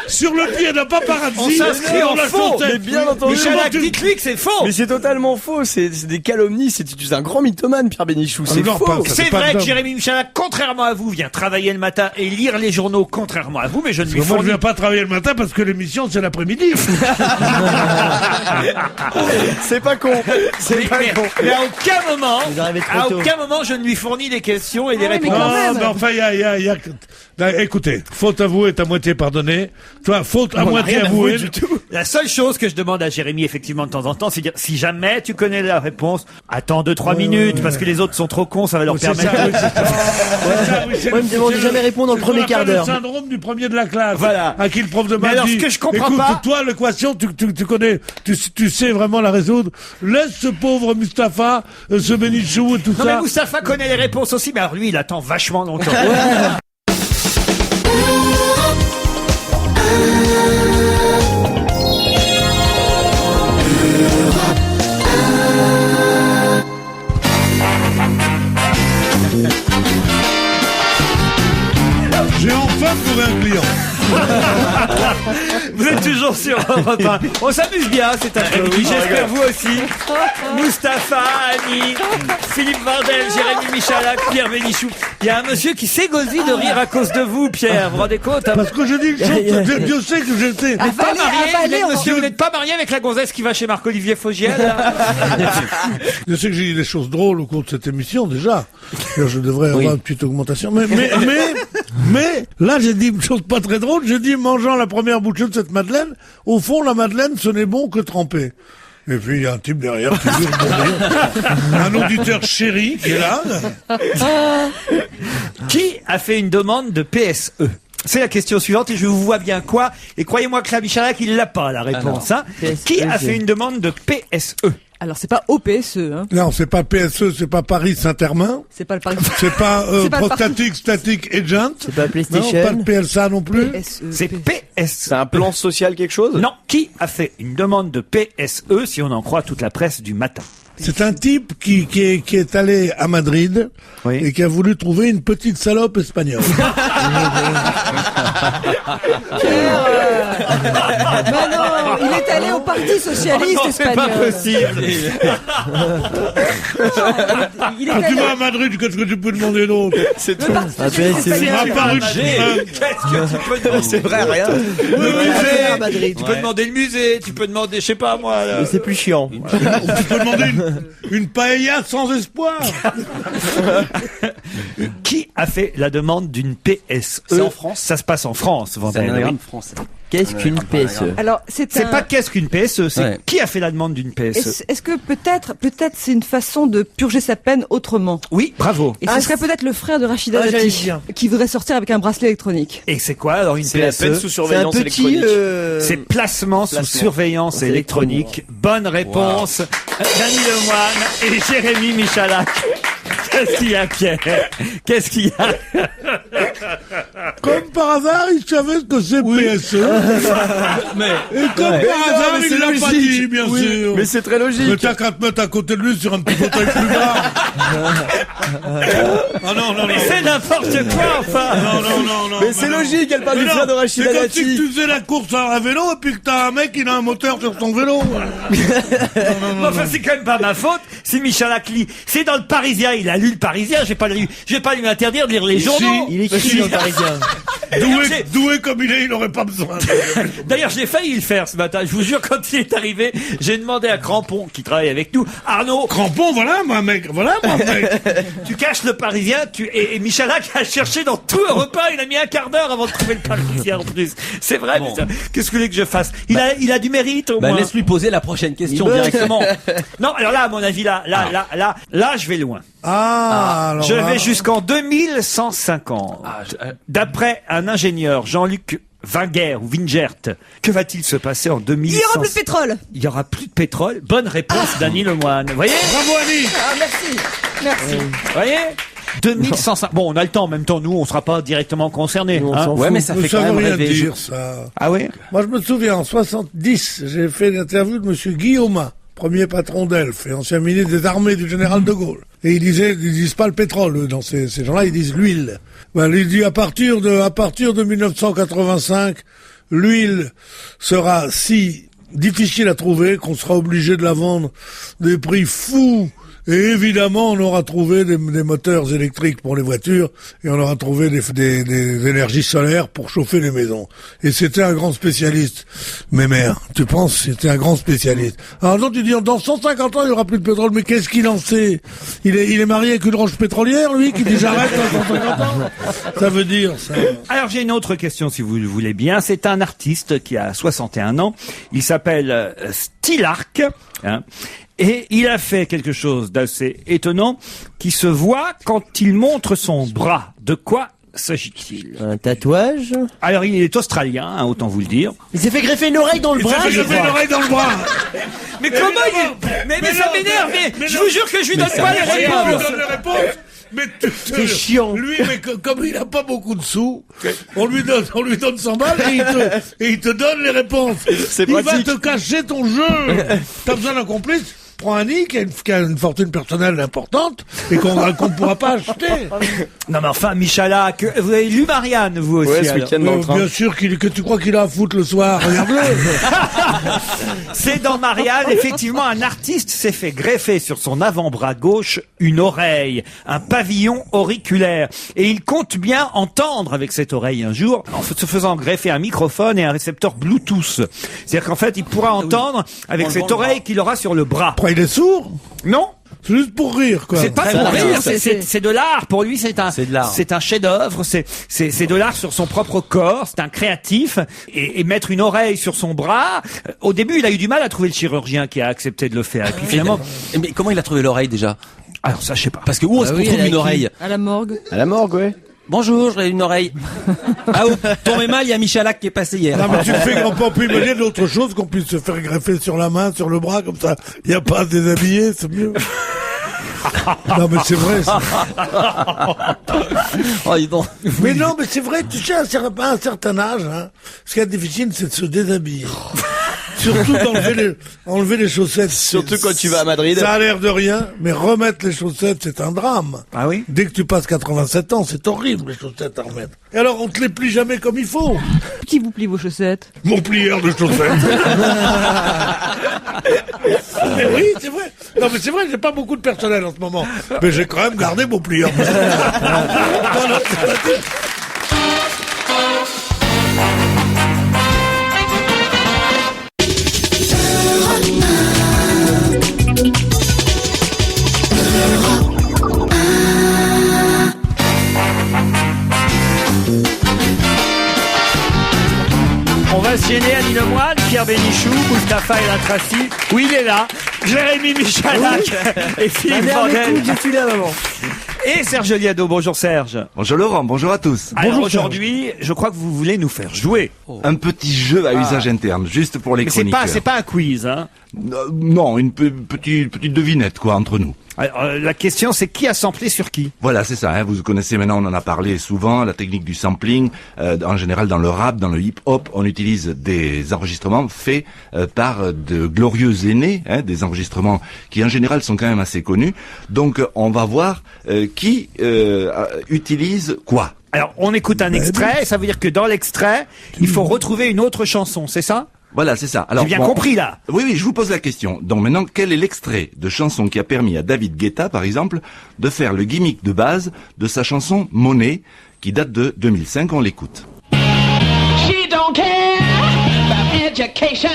sur le pied d'un paparazzi. On s'inscrit dans en la faux. chaussette. Mais bien entendu. Michalak, tu- dites-lui que c'est faux. Mais c'est totalement faux, c'est des calomnies, c'est un grand mythomane, Pierre Bénichou, c'est non, faux. pas- C'est pas vrai que d'homme. Jérémy Michalak, contrairement à vous, vient travailler le matin et lire les journaux, contrairement à vous, mais je ne lui Moi, je fournis viens pas travailler le matin parce que l'émission, c'est l'après-midi. C'est pas con, c'est pas con. mais à aucun moment, Vous arrivez trop à tôt. aucun moment, je ne lui fournis des questions et des Ah ouais, mais réponses. quand Non, même. mais enfin, écoutez, faute avouée est à moitié pardonnée. Toi, faute à On n'a moitié rien avouée. avoué du tout. La seule chose que je demande à Jérémy, effectivement, de temps en temps, c'est de dire, si jamais tu connais la réponse, attends 2-3 minutes, parce que les autres sont trop cons, ça va leur C'est ça, permettre. oui, c'est ça. C'est ça, oui, c'est Moi, il me demande c'est de jamais répondre dans le c'est ce qu'on premier quart appelle d'heure. Le syndrome du premier de la classe. Voilà. À qui le prof de Mais maths alors, dit, ce que je comprends écoute, pas- toi, l'équation, tu connais, tu sais vraiment la résoudre. Laisse ce pauvre Mustapha, ce Bénichou et tout Non mais ça. Moustapha connaît les réponses aussi, mais alors lui, il attend vachement longtemps. J'ai enfin trouvé un client. Vous êtes toujours sur Europe 1. On s'amuse bien cet après-midi, j'espère vous aussi. Moustapha, Annie, Philippe Vandel, Jérémy Michalak, Pierre Bénichou. Il y a un monsieur qui s'égosille de rire à cause de vous, Pierre. Vous vous rendez compte, hein? Parce que je dis une chose, Dieu sait que j'étais. Vous n'êtes pas marié, avalez, monsieur, vous n'êtes pas marié avec la gonzesse qui va chez Marc-Olivier Fogiel, là? Je sais que j'ai dit des choses drôles au cours de cette émission, déjà. Alors, je devrais avoir une petite augmentation. Mais, là, j'ai dit une chose pas très drôle. J'ai dit, mangeant la première bouchée de cette madeleine, au fond, la madeleine, ce n'est bon que trempée. Et puis, il y a un type derrière qui hurle de rire. Un auditeur chéri qui est là. Qui a fait une demande de PSE? C'est la question suivante et je vous vois bien quoi. Et croyez-moi que la Michalak, il l'a pas, la réponse, hein. PSE, Qui a fait une demande de PSE? Alors c'est pas au PSE, hein. Non, c'est pas PSE, c'est pas Paris Saint-Hermain. C'est pas le Paris. C'est pas C'est pas le Prostatic Static Agent. C'est pas Non, PlayStation. pas le PLSA non plus. PSE. C'est PSE. C'est un plan social quelque chose? Non, qui a fait une demande de PSE si on en croit toute la presse du matin? C'est un type qui est allé à Madrid Oui. et qui a voulu trouver une petite salope espagnole. Bah non, il est allé au Parti socialiste Oh non, c'est pas espagnol. possible. Il est Quand tu allé. vas à Madrid, qu'est-ce que tu peux demander d'autre? C'est Le tout. Parti Ah, socialiste c'est espagnol. À part une Qu'est-ce que tu peux demander? C'est vrai, rien. Le musée. à Madrid. Tu peux demander le musée, tu peux demander, je sais pas moi. Mais c'est plus chiant. Tu peux demander une paella sans espoir. Qui a fait la demande d'une PSE? C'est en France. Ça se passe en France, C'est Vandel. un origine français. Qu'est-ce qu'une PSE? Alors c'est C'est pas qu'est-ce qu'une PSE, c'est Ouais. qui a fait la demande d'une PSE? Est-ce que peut-être c'est une façon de purger sa peine autrement? Oui, bravo. Et ce serait peut-être le frère de Rachida Ah, j'allais Dati dire. qui voudrait sortir avec un bracelet électronique. Et c'est quoi alors une C'est la peine PSE? sous C'est un surveillance petit. électronique. C'est placement sous surveillance C'est électronique. Bonne réponse. Dany Lemoine et Jérémy Michalak. Qu'est-ce qu'il y a, Pierre? Qu'est-ce qu'il y a? Comme par hasard, il savait ce que c'est PSE. Et comme par hasard, mais il c'est l'a pas logique. dit, bien Oui, sûr. mais c'est très Mais logique. t'as qu'à te mettre à côté de lui sur un petit fauteuil plus bas. Ah non, non, Mais non. c'est n'importe quoi, enfin! Non. Mais c'est non. logique, elle parle Mais du non, frère de Rachida c'est comme si Dati. tu faisais la course à vélo et puis que t'as un mec qui a un moteur sur son vélo. Mais enfin, c'est quand même pas ma faute. C'est Michalak lit. C'est dans le Parisien. Il a lu le Parisien. Je vais pas lui interdire de lire les journaux. Il écrit dans le Parisien. Doué comme il est, il aurait pas besoin. D'ailleurs, j'ai failli le faire ce matin. Je vous jure, quand il est arrivé, j'ai demandé à Crampon, qui travaille avec nous, Arnaud, Crampon, voilà moi mec. tu caches le Parisien, et Michalak a cherché dans tout un repas. Il a mis un quart d'heure avant de trouver le Parisien en plus. C'est vrai, Bon. putain. Qu'est-ce que vous voulez que je fasse? Il a du mérite au Bah, moins. laisse-lui poser la prochaine question directement. Non, alors là, à mon avis, là, je vais loin. Alors Je là, vais jusqu'en 2150. D'après un ingénieur, Jean-Luc Wingert ou Wingert, que va-t-il se passer en 2100? Il y aura plus de pétrole. Il y aura plus de pétrole. Bonne réponse, Dany Lemoine. Vous voyez? Bravo Annie. Ah merci. Vous voyez? 2105. Bon, on a le temps. En même temps, nous, on sera pas directement concernés. Nous, on hein. s'en Ouais, mais ça fait Ça quand veut même rien rêver. dire ça. Ah oui? Moi je me souviens en 70, j'ai fait une interview de monsieur Guillaume, premier patron d'Elf et ancien ministre des armées du général de Gaulle. Et ils disent pas le pétrole, eux, dans ces gens-là, ils disent l'huile. Ben, il dit à partir de 1985, l'huile sera si difficile à trouver qu'on sera obligé de la vendre des prix fous. Et évidemment, on aura trouvé des moteurs électriques pour les voitures et on aura trouvé des énergies solaires pour chauffer les maisons. Et c'était un grand spécialiste. Mais mère, tu penses, c'était un grand spécialiste. Alors donc tu dis, dans 150 ans, il n'y aura plus de pétrole. Mais qu'est-ce qu'il en sait? Il est marié avec une roche pétrolière, lui, qui dit j'arrête dans 150 ans. Ça veut dire, ça. Alors j'ai une autre question si vous le voulez bien. C'est un artiste qui a 61 ans. Il s'appelle Stilarc. Hein, et il a fait quelque chose d'assez étonnant qui se voit quand il montre son bras. De quoi s'agit-il? Un tatouage. Alors il est australien, hein, autant vous le dire. Il s'est fait greffer une oreille dans le bras. Je fais une oreille dans le bras. Mais comment il... Mais ça non, m'énerve, mais je non. vous jure que je lui donne Ça pas les me réponses. donne les réponses. Mais C'est chiant. Lui, mais comme il a pas beaucoup de sous, on lui donne 100 balles et il te donne les réponses. C'est Il va pratique. te cacher ton jeu. T'as besoin d'un complice? Prends un nid qui a une fortune personnelle importante et qu'on ne pourra pas acheter. Non mais enfin, Michalak, vous avez lu Marianne, vous aussi Ouais, ce alors. week-end dans le train. Bien sûr que tu crois qu'il a à foutre le soir. Regarde-le. C'est dans Marianne, effectivement, un artiste s'est fait greffer sur son avant-bras gauche une oreille, un pavillon auriculaire. Et il compte bien entendre avec cette oreille un jour, en se faisant greffer un microphone et un récepteur Bluetooth. C'est-à-dire qu'en fait, il pourra entendre avec Enlevant cette le oreille qu'il aura sur le bras. Après, il est sourd. Non? C'est juste pour rire, quoi. C'est pas Très pour bien. rire, c'est de l'art. Pour lui, c'est de l'art. c'est un chef-d'œuvre. C'est de l'art sur son propre corps. C'est un créatif. Et mettre une oreille sur son bras. Au début, il a eu du mal à trouver le chirurgien qui a accepté de le faire. Et puis finalement, Mais comment il a trouvé l'oreille déjà? alors ça, je sais pas. Parce que où est-ce qu'on trouve une oreille? À la morgue. À la morgue, ouais. Bonjour, j'aurais une oreille. Ah, oh, tombez mal, il y a Michalak qui est passé hier. Non, mais tu fais, on peut imaginer d'autres choses qu'on puisse se faire greffer sur la main, sur le bras, comme ça. Il n'y a pas à se déshabiller, c'est mieux. Non, mais c'est vrai, ça. Oh, dis donc. Mais non, mais c'est vrai, tu sais, à un certain âge, hein, ce qui est difficile, c'est de se déshabiller. Surtout enlever les chaussettes. Surtout quand tu vas à Madrid. Ça a l'air de rien, mais remettre les chaussettes, c'est un drame. Ah oui? Dès que tu passes 87 ans, c'est horrible, les chaussettes à remettre. Et alors, on te les plie jamais comme il faut. Qui vous plie vos chaussettes? Mon plieur de chaussettes. Mais oui, c'est vrai. Non, mais c'est vrai, j'ai pas beaucoup de personnel en ce moment. Mais j'ai quand même gardé mon plieur de chaussettes. Voilà, c'est-à-dire... On va se gêner, Annie Lemoine, Pierre Bénichou, Mustapha El Atrassi. Oui, il est là. Jérémy Michalak et Philippe Vandel. Je suis là, maman. Et Serge Liado. Bonjour Serge. Bonjour Laurent, bonjour à tous. Alors aujourd'hui, je crois que vous voulez nous faire jouer. Un petit jeu à usage interne, juste pour les Mais chroniqueurs. c'est pas un quiz, hein. Non, une petite devinette, quoi, entre nous. Alors, la question, c'est qui a samplé sur qui? Voilà, c'est ça, hein, vous connaissez maintenant, on en a parlé souvent, la technique du sampling. En général, dans le rap, dans le hip-hop, on utilise des enregistrements faits par de glorieux aînés, hein, des enregistrements qui en général sont quand même assez connus. Donc, on va voir qui utilise quoi. Alors, on écoute un extrait, ça veut dire que dans l'extrait, il faut retrouver une autre chanson, c'est ça? Voilà, c'est ça. Alors, J'ai bien compris, là. Oui, je vous pose la question. Donc maintenant, quel est l'extrait de chanson qui a permis à David Guetta, par exemple, de faire le gimmick de base de sa chanson Money, qui date de 2005, on l'écoute. She don't care about education.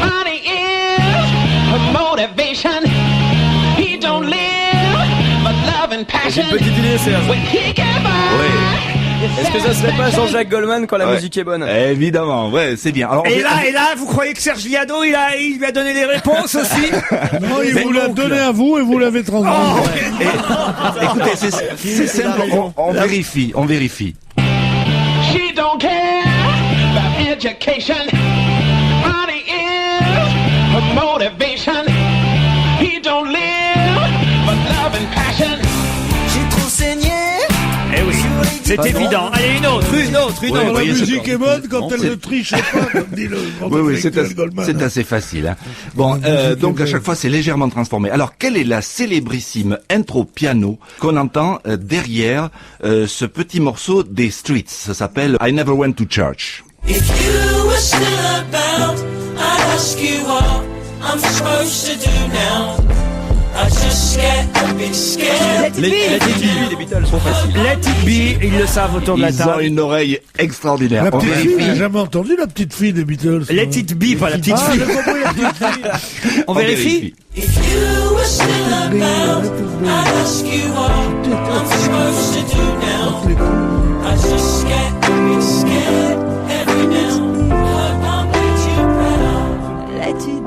Money is her motivation. He don't live but love and passion. J'ai une petite idée, Serge. When he can buy. Ouais. Est-ce que ça serait pas Jean-Jacques Goldman quand la musique est bonne? Évidemment, ouais, c'est bien. Alors, Et là, vous croyez que Serge Liado, il lui a donné les réponses aussi? Non, il vous l'a donné à vous et vous l'avez transmis. Écoutez, c'est simple, on vérifie. She don't care about education. Money is her motivation. He don't live but love and passion. J'ai trop saigné. Eh oui, c'est évident. Allez, une autre. La voyez, musique est bonne quand elle ne triche pas, comme dit le Oui, Goldman. c'est assez facile. Hein. Bon, donc à chaque fois, c'est légèrement transformé. Alors, quelle est la célébrissime intro piano qu'on entend derrière ce petit morceau des Streets? Ça s'appelle I Never Went to Church. If you were still about, I'd ask you what I'm supposed to do now. I just get a bit scared. Les Beatles sont faciles. Let it be, ils le savent autour de la Ils ont table. une oreille extraordinaire. La On petite fille, vérifie. j'ai jamais entendu la petite fille des Beatles. Let it be, pas la petite Ah, fille. j'ai compris la petite fille. On vérifie? If you were still about, I'd ask you what I'm supposed to do now. I just get a bit scared every now. Hope I made you proud.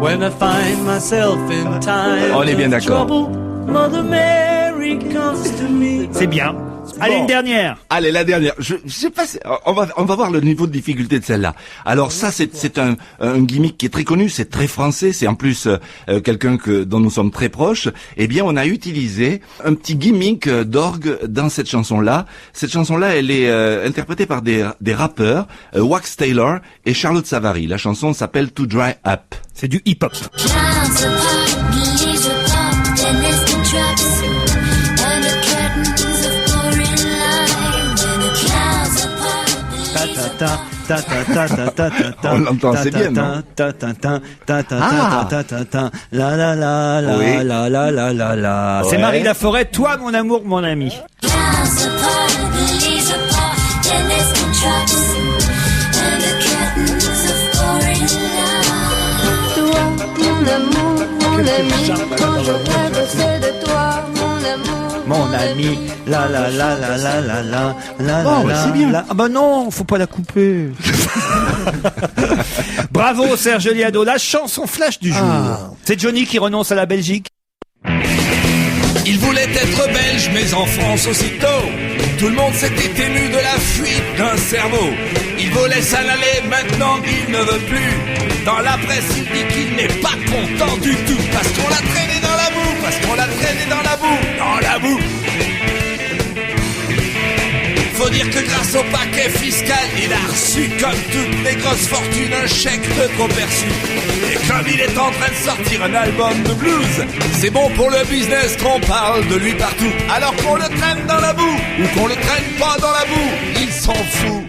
When I find myself in time. On est bien d'accord. Trouble, Mother Mary comes to me. C'est bien. Allez, une dernière. Allez, la dernière. Je sais pas, on va voir le niveau de difficulté de celle-là. Alors ça, c'est un gimmick qui est très connu, c'est très français, c'est en plus quelqu'un dont nous sommes très proches. Eh bien, on a utilisé un petit gimmick d'orgue dans cette chanson-là. Cette chanson-là, elle est interprétée par des rappeurs, Wax Taylor et Charlotte Savary. La chanson s'appelle To Dry Up. C'est du hip-hop. Clouds apart, leaves apart, then there's the drops and the curtains of pouring light. When the clouds apart, the leaves apart. On l'entend, c'est bien, non? La la la la Oui. la la la la la. C'est Ouais. Marie Laforêt, toi mon amour, mon ami. Clouds apart, the leaves apart, then there's the drops and the curtains of pouring light. Toi, mon amour, mon ami, quand je rêve, c'est de toi, mon amour. Mon ami, la la la la la la la la Oh, bah, la c'est bien. la. Ah bah non, faut pas la couper. Bravo Serge Liado, la chanson flash du jour. C'est Johnny qui renonce à la Belgique. Il voulait être belge, mais en France aussitôt. Tout le monde s'était ému de la fuite d'un cerveau. Il volait s'en aller, maintenant il ne veut plus. Dans la presse, il dit qu'il n'est pas content du tout. Parce qu'on l'a traîné dans la boue, parce qu'on l'a traîné dans la boue, dans la boue. Faut dire que grâce au paquet fiscal, il a reçu, comme toutes les grosses fortunes, un chèque de trop perçu. Et comme il est en train de sortir un album de blues, c'est bon pour le business qu'on parle de lui partout. Alors qu'on le traîne dans la boue, ou qu'on le traîne pas dans la boue, il s'en fout.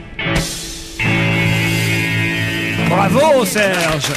Bravo Serge.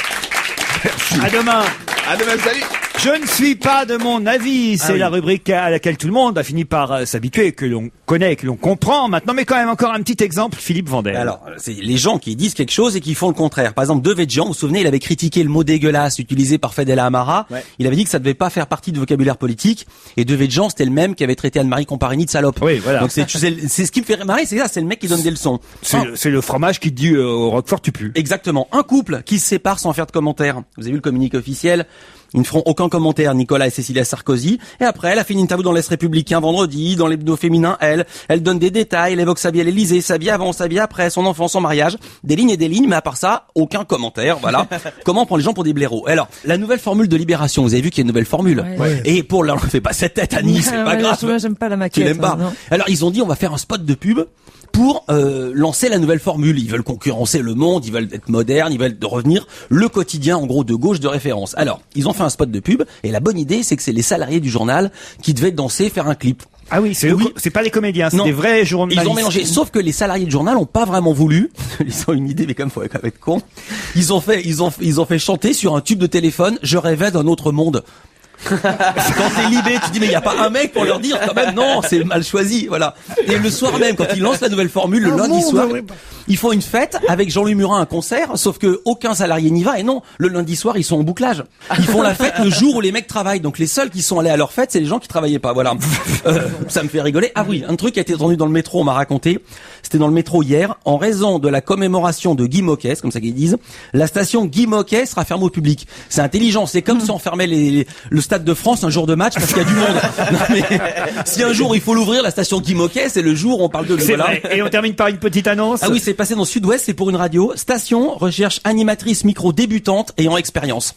À demain. À demain, salut. Je ne suis pas de mon avis. C'est la rubrique à laquelle tout le monde a fini par s'habituer, que l'on connaît, que l'on comprend maintenant. Mais quand même encore un petit exemple, Philippe Vandel. Alors, c'est les gens qui disent quelque chose et qui font le contraire. Par exemple, Devedjian, vous vous souvenez, il avait critiqué le mot dégueulasse utilisé par Fadela Amara. Ouais. Il avait dit que ça devait pas faire partie du vocabulaire politique. Et Devedjian, c'était le même qui avait traité Anne-Marie Comparini de salope. Oui, voilà. Donc c'est ce qui me fait marrer, c'est ça, c'est le mec qui donne des leçons. C'est le fromage qui dit au Roquefort tu pues. Exactement. Un couple qui se sépare sans faire de commentaires. Vous avez vu le communiqué officiel? Ils ne feront aucun commentaire, Nicolas et Cécilia Sarkozy. Et après, elle a fait une interview dans l'Est républicain vendredi, dans l'hebdo féminin, elle donne des détails, elle évoque sa vie à l'Élysée, sa vie avant, sa vie après, son enfant, son mariage, des lignes et des lignes, mais à part ça, aucun commentaire, voilà. Comment on prend les gens pour des blaireaux? Alors, la nouvelle formule de Libération, vous avez vu qu'il y a une nouvelle formule. Ouais. Et pour on fait pas cette tête, Annie, c'est pas grave. Moi, j'aime pas la maquette. Tu l'aimes pas. Alors, ils ont dit, on va faire un spot de pub pour lancer la nouvelle formule. Ils veulent concurrencer Le Monde, ils veulent être modernes, ils veulent revenir le quotidien en gros de gauche de référence. Alors, ils ont fait un spot de pub et la bonne idée c'est que c'est les salariés du journal qui devaient danser, faire un clip. Ah oui, c'est pas les comédiens, c'est des vrais journalistes. Ils ont mélangé, sauf que les salariés du journal ont pas vraiment voulu. Ils ont une idée, mais comme faut être con. Ils ont fait chanter sur un tube de téléphone, Je rêvais d'un autre monde. Quand t'es libé, tu dis mais il y a pas un mec pour leur dire quand même non, c'est mal choisi, voilà. Et le soir même, quand ils lancent la nouvelle formule, le lundi soir, ils font une fête avec Jean-Louis Murin, un concert, sauf que aucun salarié n'y va. Et non, le lundi soir, ils sont en bouclage. Ils font la fête le jour où les mecs travaillent. Donc les seuls qui sont allés à leur fête, c'est les gens qui travaillaient pas. Voilà. Ça me fait rigoler. Ah oui, un truc qui a été entendu dans le métro, on m'a raconté. C'était dans le métro hier, en raison de la commémoration de Guy Moquet, comme ça qu'ils disent. La station Guy Moquet sera fermée au public. C'est intelligent. C'est comme si on fermait le Stade de France un jour de match parce qu'il y a du monde. Non, mais si un jour il faut l'ouvrir, la station Guy Moquet, c'est le jour où on parle de lui. C'est vrai. Et on termine par une petite annonce. Ah oui, c'est passé dans Sud-Ouest, c'est pour une radio. Station recherche animatrice micro débutante ayant expérience.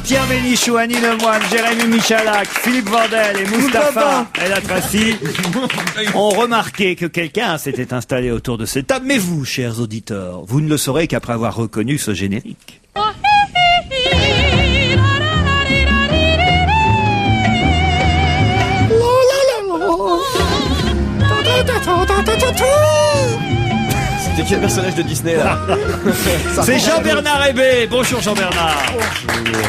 Pierre Bénichou, Annie Lemoine, Jérémy Michalak, Philippe Vandel et Mustapha El Atrassi ont remarqué que quelqu'un s'était installé autour de cette table. Mais vous, chers auditeurs, vous ne le saurez qu'après avoir reconnu ce générique. C'était quel personnage de Disney là? C'est Jean-Bernard Hébé. Bonjour Jean-Bernard. Bonjour.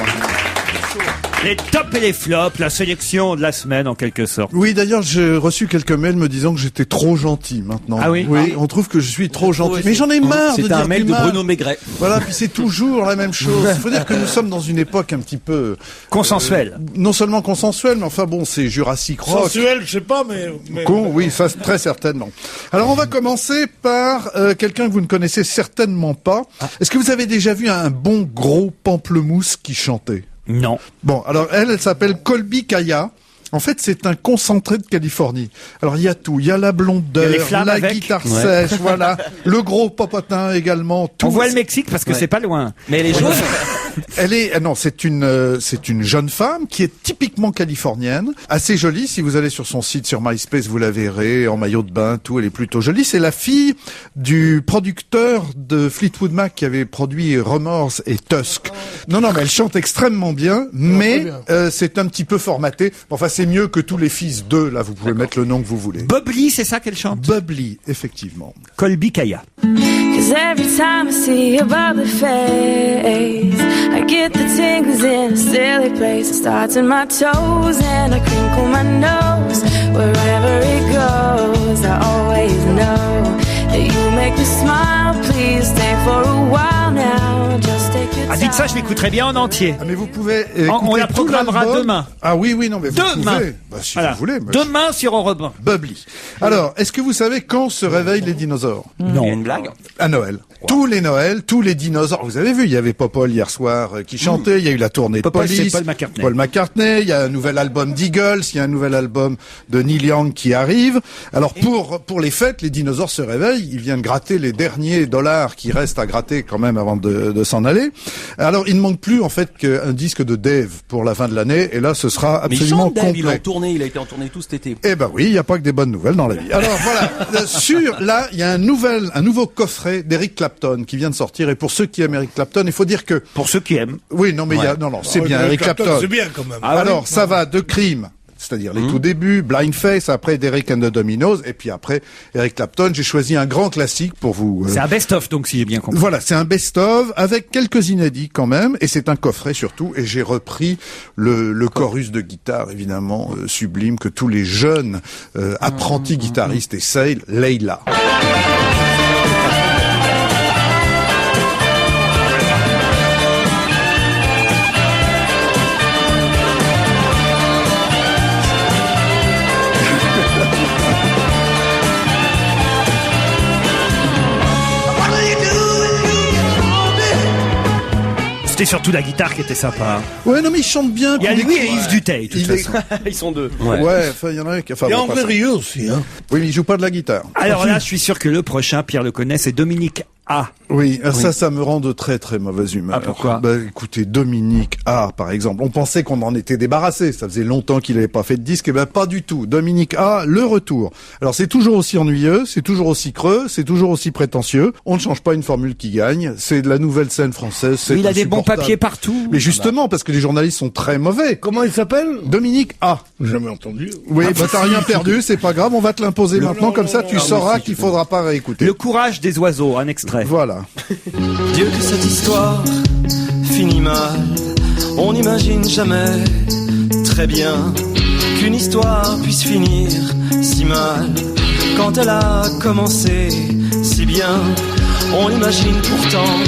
Les tops et les flops, la sélection de la semaine en quelque sorte. Oui, d'ailleurs, j'ai reçu quelques mails me disant que j'étais trop gentil maintenant. Ah oui? Oui, on trouve que je suis trop gentil. Mais j'en ai marre de dire C'était un mail de Bruno Maigret. Voilà, puis c'est toujours la même chose. Il faut dire que nous sommes dans une époque un petit peu... consensuelle. Non seulement consensuelle, mais enfin bon, c'est Jurassic Rock. Sensuel, je sais pas, mais... Con, oui, ça très certainement. Alors on va commencer par quelqu'un que vous ne connaissez certainement pas. Est-ce que vous avez déjà vu un bon gros pamplemousse qui chantait? Non. Bon, alors elle s'appelle Colby Kaya. En fait, c'est un concentré de Californie. Alors, il y a tout. Il y a la blondeur, la guitare sèche, voilà. Le gros popotin également. Tout. On voit le Mexique parce que c'est pas loin. Mais elle est jaune. Non, c'est une jeune femme qui est typiquement californienne. Assez jolie. Si vous allez sur son site, sur MySpace, vous la verrez en maillot de bain, tout. Elle est plutôt jolie. C'est la fille du producteur de Fleetwood Mac qui avait produit Remorse et Tusk. Non, mais elle chante extrêmement bien, mais c'est un petit peu formaté. Enfin, c'est mieux que tous les fils d'eux, là, vous pouvez mettre le nom que vous voulez. Bubbly, c'est ça qu'elle chante? Bubbly, effectivement. Colby Kaya. 'Cause every time I see your bubbly face, I get the tingles in a silly place. It starts in my toes and I crinkle my nose. Wherever it goes, I always know that you make me smile. Please stay for a while now. Just take your time. Ah, dites ça, je l'écouterai bien en entier. Ah, mais vous pouvez On écouter la tout programmera l'album. demain. Ah oui, non, mais vous Demain. pouvez. Bah, si Voilà. vous voulez. bah, Demain sur Europe 1. Bubbly. Alors, est-ce que vous savez quand se réveillent les dinosaures? Il y a une blague. À Noël. Tous les Noëls, tous les dinosaures. Vous avez vu, il y avait Popol hier soir qui chantait, il y a eu la tournée de Popol, c'est Police. Paul McCartney. Paul McCartney, il y a un nouvel album d'Eagles, il y a un nouvel album de Neil Young qui arrive. Alors pour les fêtes, les dinosaures se réveillent, ils viennent gratter les derniers dollars qui restent à gratter quand même avant de s'en aller. Alors il ne manque plus en fait qu'un disque de Dave pour la fin de l'année et là ce sera Mais il absolument chante, Dave, il est en complet. tournée, il a été en tournée tout cet été. Eh ben oui, il n'y a pas que des bonnes nouvelles dans la vie. Alors voilà, là, il y a un nouveau coffret d'Eric Clapton qui vient de sortir. Et pour ceux qui aiment Eric Clapton, il faut dire que... Pour ceux qui aiment. Oui, non, mais il y a... Non, c'est Oh, bien, Eric Eric Clapton. c'est bien quand même. Alors, ça va de Crime, c'est-à-dire les tout débuts, Blind Faith, après Derek and the Dominos, et puis après Eric Clapton. J'ai choisi un grand classique pour vous... C'est un best-of, donc, si j'ai bien compris. Voilà, c'est un best-of avec quelques inédits quand même, et c'est un coffret surtout. Et j'ai repris le chorus de guitare, évidemment, sublime, que tous les jeunes apprentis guitaristes essayent, Leila. C'était surtout la guitare qui était sympa. hein. Ouais, non, mais il chante bien. Il y a puis lui il et Yves Duteil, de toute il est- façon. Ils sont deux. Ouais, enfin, il y en a un qui... Enfin, Il y a bon, André pas ça. Rieu aussi, hein. Oui, mais il joue pas de la guitare. Alors là, je suis sûr que le prochain, Pierre le connaît, c'est Dominique A. Oui, ça me rend de très très mauvaise humeur. Ah, pourquoi Bah, écoutez, Dominique A, par exemple, on pensait qu'on en était débarrassé. Ça faisait longtemps qu'il n'avait pas fait de disque, et ben pas du tout. Dominique A, le retour. Alors c'est toujours aussi ennuyeux, c'est toujours aussi creux, c'est toujours aussi prétentieux. On ne change pas une formule qui gagne. C'est de la nouvelle scène française. C'est Il a des bons insupportable. papiers partout. Mais justement, parce que les journalistes sont très mauvais. Comment il s'appelle? Dominique A. Jamais entendu. Oui, bah t'as rien perdu, c'est pas grave, on va te l'imposer maintenant, comme ça tu sauras qu'il faudra pas réécouter. Le courage des oiseaux, un extrait. Voilà. Dieu que cette histoire finit mal. On n'imagine jamais très bien qu'une histoire puisse finir si mal. Quand elle a commencé si bien, on imagine pourtant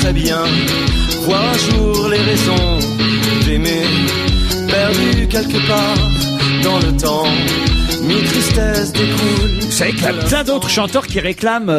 très bien voir un jour les raisons d'aimer perdues quelque part dans le temps. Mille tristesses découlent. Vous savez qu'il y a plein d'autres chanteurs qui réclament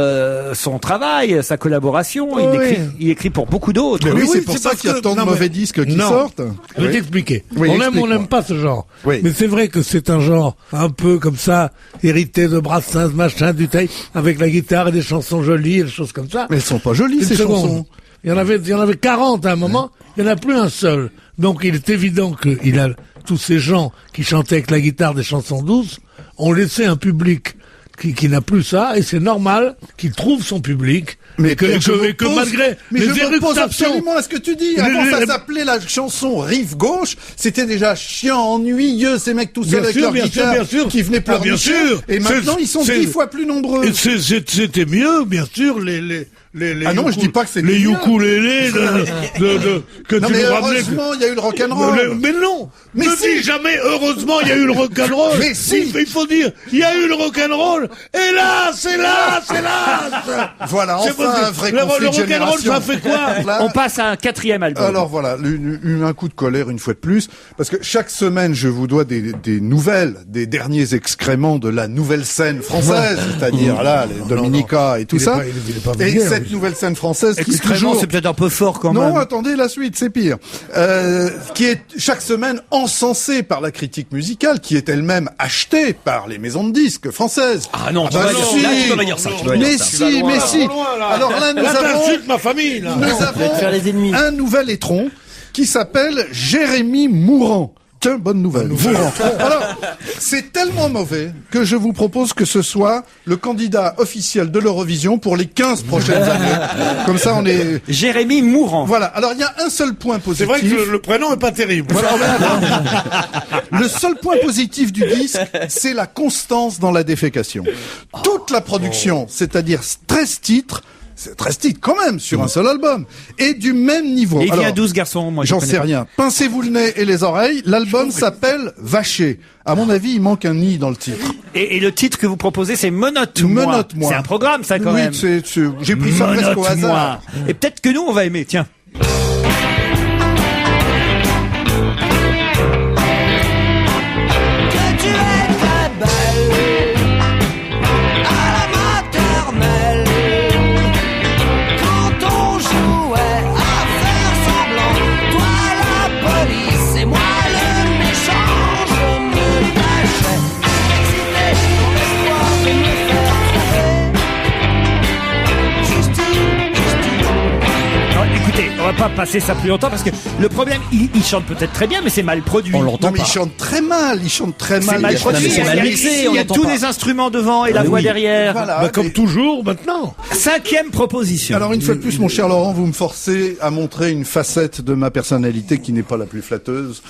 son travail, sa collaboration. Oui. Il écrit pour beaucoup d'autres. Mais oui, c'est pour c'est ça parce qu'il y a que- tant de non, mais- mauvais disques qui non. sortent. Je vais Oui. t'expliquer. Oui, On aime ou on explique-moi. n'aime pas ce genre. Oui. Mais c'est vrai que c'est un genre un peu comme ça, hérité de Brassens, machin, Duteil, avec la guitare et des chansons jolies, et des choses comme ça. Mais elles sont pas jolies, Une ces seconde. chansons. Il y en avait 40 à un moment, il n'y en a plus un seul. Donc il est évident que tous ces gens qui chantaient avec la guitare des chansons douces ont laissé un public qui n'a plus ça, et c'est normal qu'il trouve son public. Mais que je malgré mais les je m'oppose éructations, absolument à ce que tu dis. Avant, ça les- s'appelait la chanson Rive Gauche. C'était déjà chiant, ennuyeux, ces mecs tout seuls avec leur guitare qui venaient Ah, bien pleurnicher. sûr. Et maintenant, ils sont 10 fois plus nombreux. Et c'était mieux, bien sûr, les Ah non, je dis pas que c'est les bien. ukulélés que Non, tu mais nous ramenais. heureusement, il y a eu le rock'n'roll. Mais non, Mais ne si. dis jamais heureusement il y a eu le rock'n'roll. Mais si. Il faut dire il y a eu le rock'n'roll. Hélas. Voilà, C'est enfin parce que un vrai le conflit de rock'n'roll, génération. ça fait quoi? Là, On passe à un 4e album. Alors voilà, un coup de colère une fois de plus, parce que chaque semaine je vous dois des nouvelles, des derniers excréments de la nouvelle scène française, c'est-à-dire là, les Dominica et tout Il est ça. pas- il est pas Et vulgaire, cette lui. nouvelle scène française qui Extrêmement, toujours... c'est peut-être un peu fort quand Non, même. attendez, la suite, c'est pire. Qui est chaque semaine encensée par la critique musicale, qui est elle-même achetée par les maisons de disques françaises. Ah non, tu bah vas dire si. là, tu peux pas dire ça. Tu peux pas Mais dire ça. si, mais si. Alors là, nous Là, avons... t'insultes ma famille, là. Nous te faire les ennemis. avons un nouvel étron qui s'appelle Jérémy Mourant. Tiens, bonne nouvelle. Mourant. Alors, c'est tellement mauvais que je vous propose que ce soit le candidat officiel de l'Eurovision pour les 15 prochaines années. Comme ça, on est... Jérémy Mourant. Voilà. Alors, il y a un seul point positif. C'est vrai que le prénom est pas terrible. Voilà, le seul point positif du disque, c'est la constance dans la défécation. Toute la production, c'est-à-dire 13 titres, c'est 13 titres quand même sur un seul album, est du même niveau. Et il vient Alors, 12 garçons, moi je j'en connais sais pas. rien. Pincez-vous le nez et les oreilles. L'album s'appelle Vacher. À mon avis, il manque un i dans le titre. Et le titre que vous proposez, c'est Monote-moi. Monote-moi. C'est un programme, ça, quand Oui, même. j'ai pris ça presque au Monote-moi. hasard. Et peut-être que nous, on va aimer, tiens. pas passer ça plus longtemps parce que le problème, il chante peut-être très bien, mais c'est mal produit. On l'entend Non, mais pas. il chante très mal. C'est mal produit. c'est mal mixé, on Il y a l'entend tous pas. les instruments devant et la voix derrière. Voilà, Bah, comme mais- toujours, maintenant. 5e proposition. Alors une fois de plus, mon cher Laurent, vous me forcez à montrer une facette de ma personnalité qui n'est pas la plus flatteuse.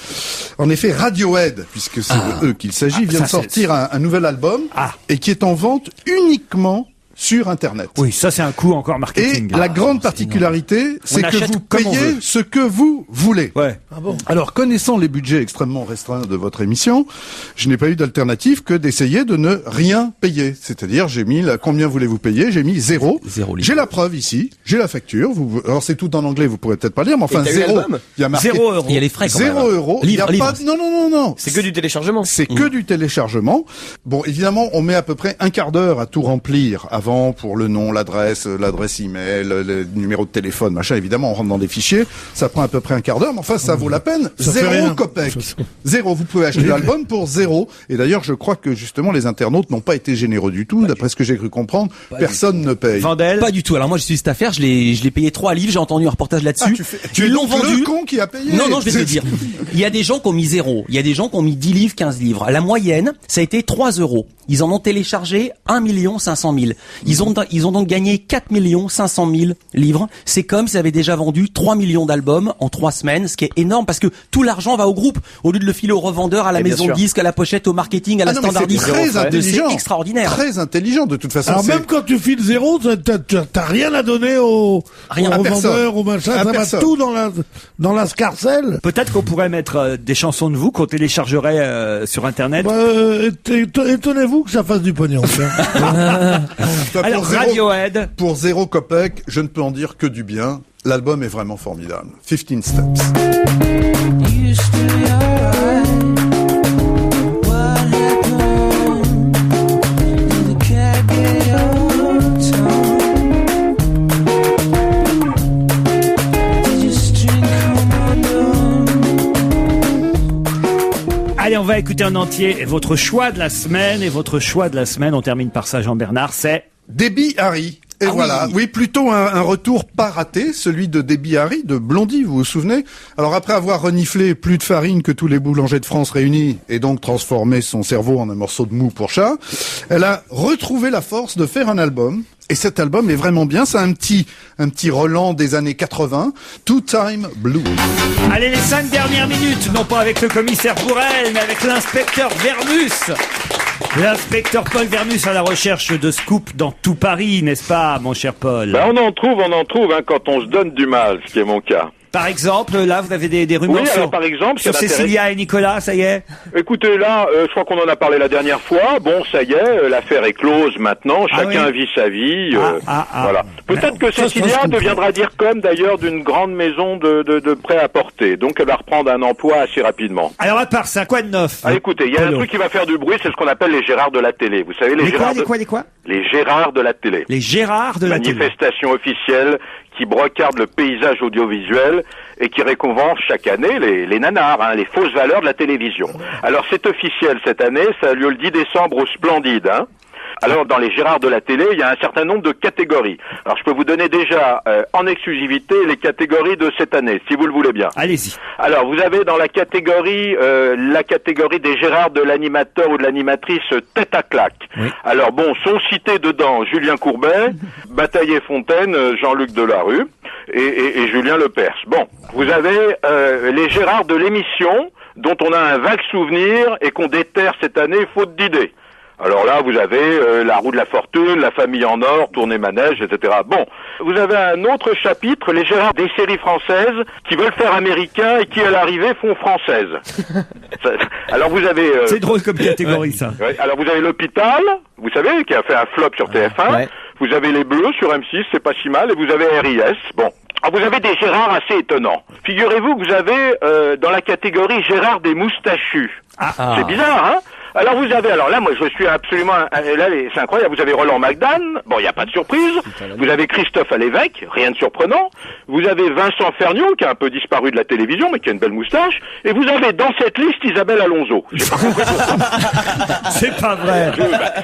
En effet, Radiohead, puisque c'est de eux qu'il s'agit, vient ça, de sortir un nouvel album et qui est en vente uniquement sur Internet. Oui, ça c'est un coup encore Et marketing. la grande particularité, c'est que achète vous comme on payez veut. ce que vous voulez. Ouais. Alors, connaissant les budgets extrêmement restreints de votre émission, je n'ai pas eu d'alternative que d'essayer de ne rien payer. C'est-à-dire, j'ai mis combien voulez-vous payer? J'ai mis 0. J'ai la preuve ici, j'ai la facture. Alors c'est tout en anglais, vous pourrez peut-être pas lire, mais enfin Et t'as eu 0. l'album Il y a marqué 0 euros. Il y a les frais quand 0 même. euros. Il y a Livre. pas de- Non. C'est que du téléchargement. C'est que du téléchargement. Bon, évidemment, on met à peu près un quart d'heure à tout remplir avant pour le nom, l'adresse email, le numéro de téléphone, machin. Évidemment, on rentre dans des fichiers. Ça prend à peu près un quart d'heure, mais enfin, ça vaut la peine. Ça fait 0 rien. copec. 0. Vous pouvez acheter l'album pour 0. Et d'ailleurs, je crois que justement, les internautes n'ont pas été généreux du tout. D'après ce que j'ai cru comprendre, personne ne paye. Vandel. Pas du tout. Alors moi, je suis cette affaire. Je l'ai payé 3 livres. J'ai entendu un reportage là-dessus. Tu es Ils l'ont donc vendu. le con qui a payé. Non, je vais te le dire. Il y a des gens qui ont mis 0. Il y a des gens qui ont mis 10 livres, 15 livres. La moyenne, ça a été 3 euros. Ils en ont téléchargé 1 500 000. Ils ont donc gagné 4 500 000 livres. C'est comme s'ils avaient déjà vendu 3 millions d'albums en 3 semaines, ce qui est énorme parce que tout l'argent va au groupe au lieu de le filer au revendeur, à la Et bien maison de sûr. disque, à la pochette, au marketing, à la Ah non, mais c'est standardiste. très intelligent. C'est extraordinaire. Très intelligent, de toute façon. Alors c'est- même quand tu files 0, t'as rien à donner au Rien. À revendeur, personne. au machin, À ça va personne. tout dans la scarcelle. Peut-être qu'on pourrait mettre des chansons de vous qu'on téléchargerait sur Internet. Bah, étonnez-vous que ça fasse du pognon. tiens. Enfin, Alors, pour 0 Radiohead. Pour 0 copec, je ne peux en dire que du bien. L'album est vraiment formidable. 15 Steps. Allez, on va écouter en entier votre choix de la semaine. Et votre choix de la semaine, on termine par ça, Jean-Bernard, c'est... Debbie Harry. Et voilà, oui, plutôt un retour pas raté, celui de Debbie Harry, de Blondie, vous vous souvenez? Alors après avoir reniflé plus de farine que tous les boulangers de France réunis, et donc transformé son cerveau en un morceau de mou pour chat, elle a retrouvé la force de faire un album. Et cet album est vraiment bien, c'est un petit Roland des années 80, Two Time Blues. Allez, les 5 dernières minutes, non pas avec le commissaire Bourrel, mais avec l'inspecteur Vermus. L'inspecteur Paul Vermus à la recherche de scoop dans tout Paris, n'est-ce pas, mon cher Paul? Ben on en trouve, hein, quand on se donne du mal, ce qui est mon cas. Par exemple, là, vous avez des rumeurs Oui, sur, alors par exemple, sur c'est Cécilia et Nicolas, ça y est? Écoutez, là, je crois qu'on en a parlé la dernière fois. Bon, ça y est, l'affaire est close maintenant. Ah Chacun oui. vit sa vie. Ah. Voilà. Peut-être que ça, Cécilia je comprends. deviendra dire comme d'ailleurs d'une grande maison de prêt-à-porter. Donc elle va reprendre un emploi assez rapidement. Alors, à part ça, quoi de neuf? Ah, écoutez, il y a un Polo. truc qui va faire du bruit, c'est ce qu'on appelle les Gérards de la télé. Vous savez, les Gérards Les quoi? les Gérards de la télé. Les Gérards de la télé. Manifestation officielle qui brocarde le paysage audiovisuel et qui récompense chaque année les nanars, hein, les fausses valeurs de la télévision. Alors c'est officiel cette année, ça a lieu le 10 décembre au Splendide. Hein. Alors dans les Gérards de la télé, il y a un certain nombre de catégories. Alors je peux vous donner déjà en exclusivité les catégories de cette année, si vous le voulez bien. Allez-y. Alors vous avez dans la catégorie des Gérards de l'animateur ou de l'animatrice tête à claque. Oui. Alors bon, sont cités dedans Julien Courbet, Bataillé-Fontaine, Jean-Luc Delarue et Julien Lepers. Bon, vous avez les Gérards de l'émission dont on a un vague souvenir et qu'on déterre cette année faute d'idées. Alors là, vous avez La Roue de la Fortune, La Famille en Or, Tournée Manège, etc. Bon, vous avez un autre chapitre, les Gérards des séries françaises qui veulent faire américain et qui, à l'arrivée, font française. Alors vous avez... C'est drôle comme catégorie, ça. ouais, alors vous avez L'Hôpital, vous savez, qui a fait un flop sur TF1. Ouais. Vous avez Les Bleus sur M6, c'est pas si mal, et vous avez RIS. Bon. Alors vous avez des Gérards assez étonnants. Figurez-vous que vous avez dans la catégorie Gérard des moustachus. C'est bizarre, hein? Alors vous avez, alors là, moi je suis absolument, là c'est incroyable, vous avez Roland McDan, bon il n'y a pas de surprise, vous avez Christophe Alévèque, rien de surprenant, vous avez Vincent Ferniaud, qui a un peu disparu de la télévision, mais qui a une belle moustache, et vous avez dans cette liste Isabelle Alonso. J'ai pas compris pourquoi. C'est pas vrai.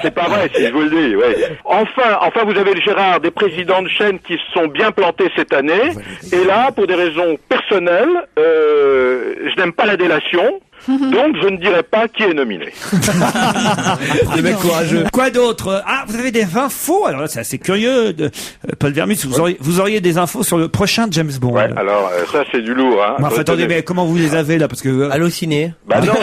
C'est pas vrai, si je vous le dis, ouais. Enfin vous avez le Gérard des présidents de chaînes qui se sont bien plantés cette année, et là, pour des raisons personnelles, je n'aime pas la délation, donc je ne dirai pas qui est nominé. Le mec courageux. Quoi d'autre? Ah, vous avez des infos? Alors là, c'est assez curieux. Paul Vermus, vous auriez des infos sur le prochain James Bond. Ouais, alors ça c'est du lourd, hein. Bon, enfin, attendez, mais comment vous les avez là? Parce que Allociné. Bah non.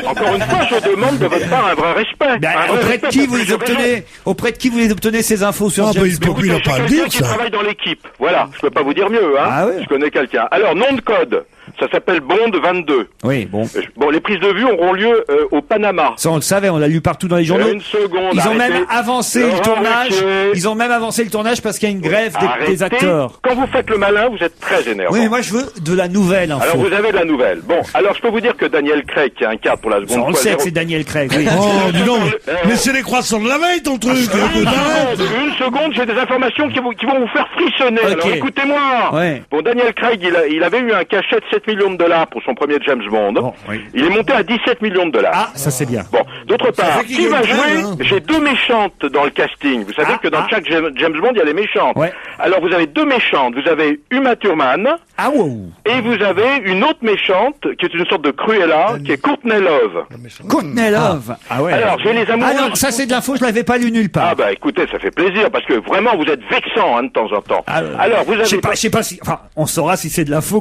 Encore une fois, je demande de votre part un vrai respect. Ben, auprès de qui vous les obtenez? Auprès de qui vous les obtenez ces infos sur James Bond? Il n'a pas à le dire, qui ça. travaille dans l'équipe. Voilà, je peux pas vous dire mieux, hein. Ah ouais. Je connais quelqu'un. Alors, nom de code. Ça s'appelle Bond 22. Oui, bon. Bon, les prises de vue auront lieu au Panama. Ça, on le savait, on l'a lu partout dans les journaux. Une seconde. Ils ont arrêtez. même avancé le tournage. Ils ont même avancé le tournage parce qu'il y a une grève des acteurs. Quand vous faites le malin, vous êtes très énervant. Oui, mais moi je veux de la nouvelle info. Alors vous avez de la nouvelle. Bon, alors je peux vous dire que Daniel Craig, qui incarne pour la seconde Ça, on le fois sait que c'est Daniel Craig, oui. Oh, dis donc, mais c'est les croissants de la veille, ton truc. Une seconde, j'ai des informations qui vont vous faire frissonner. Ok. Alors écoutez-moi. Ouais. Bon, Daniel Craig, il avait eu un cachet de 7 millions de dollars pour son premier James Bond. Bon, oui. Il est monté à 17 millions de dollars. Ah, ça c'est bien. Bon, d'autre part, fait qu'il qui y a va une jouer grève, hein. J'ai deux méchantes dans le casting. Vous savez que dans chaque James Bond, il y a les méchantes. Ouais. Alors vous avez deux méchantes. Vous avez Uma Thurman Ah wow. et vous avez une autre méchante qui est une sorte de Cruella, qui est Courtney Love. Courtney Love. Ah ouais. Alors, j'ai les amoureux. Ah non, ça c'est de l'info, je l'avais pas lu nulle part. Ah bah écoutez, ça fait plaisir parce que vraiment vous êtes vexant hein, de temps en temps. Alors vous avez Je sais pas si, enfin, on saura si c'est de l'info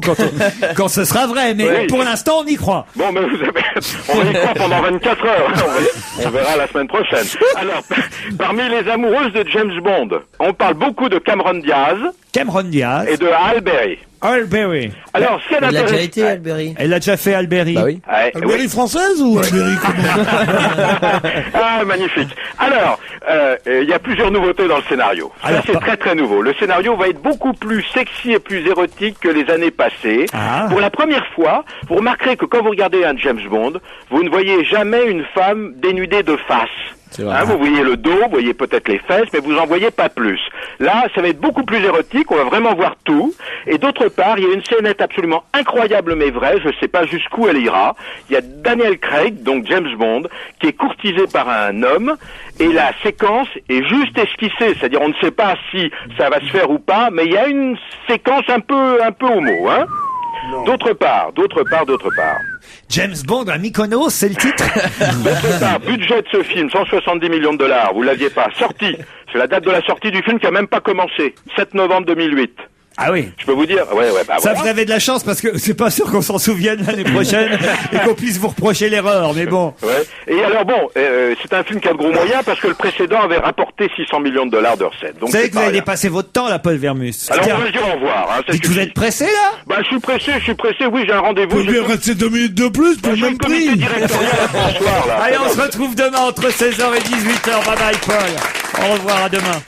quand ce sera vrai, mais Oui. pour l'instant on y croit. Bon, mais vous avez, on va y croire pendant 24 heures. On verra la semaine prochaine. Alors, parmi les amoureuses de James Bond, on parle beaucoup de Cameron Diaz Cameron Diaz et de Halle Berry. Alberry. Alors, ce qui est Il a déjà intéressant- été, Alberi. Elle a déjà fait Alberry. Bah oui. Ouais, Alberi oui. française ou Alberi Ah, magnifique. Alors, il y a plusieurs nouveautés dans le scénario. Ça, Alors, c'est très très nouveau. Le scénario va être beaucoup plus sexy et plus érotique que les années passées. Ah. Pour la première fois, vous remarquerez que quand vous regardez un James Bond, vous ne voyez jamais une femme dénudée de face. C'est vrai. Hein, vous voyez le dos, vous voyez peut-être les fesses, mais vous en voyez pas plus. Là, ça va être beaucoup plus érotique, on va vraiment voir tout. Et d'autre part, il y a une scénette absolument incroyable mais vraie, je sais pas jusqu'où elle ira. Il y a Daniel Craig, donc James Bond, qui est courtisé par un homme, et la séquence est juste esquissée, c'est-à-dire on ne sait pas si ça va se faire ou pas, mais il y a une séquence un peu homo, hein. D'autre part. James Bond à Mykonos, c'est le titre. D'autre part, budget de ce film, 170 millions de dollars, vous l'aviez pas. Sortie, c'est la date de la sortie du film qui a même pas commencé, 7 novembre 2008. Ah oui. Je peux vous dire, ouais, bah Ça, voilà. vous avez de la chance parce que c'est pas sûr qu'on s'en souvienne l'année prochaine et qu'on puisse vous reprocher l'erreur, mais bon. Ouais. Et alors bon, c'est un film qui a de gros moyens parce que le précédent avait rapporté 600 millions de dollars de recettes. Donc Vous savez c'est que vous pas allez rien. passer votre temps là, Paul Vermus. Alors Tiens, on va se dire au revoir. Hein, ça dites, vous suffit. êtes pressé là? Bah je suis pressé, oui, j'ai un rendez-vous. Faut bien rester 2 minutes de plus pour le J'ai le même comité prix. directorial à François, là. Allez, on se retrouve demain entre 16h et 18h. Bye bye Paul. Au revoir, à demain.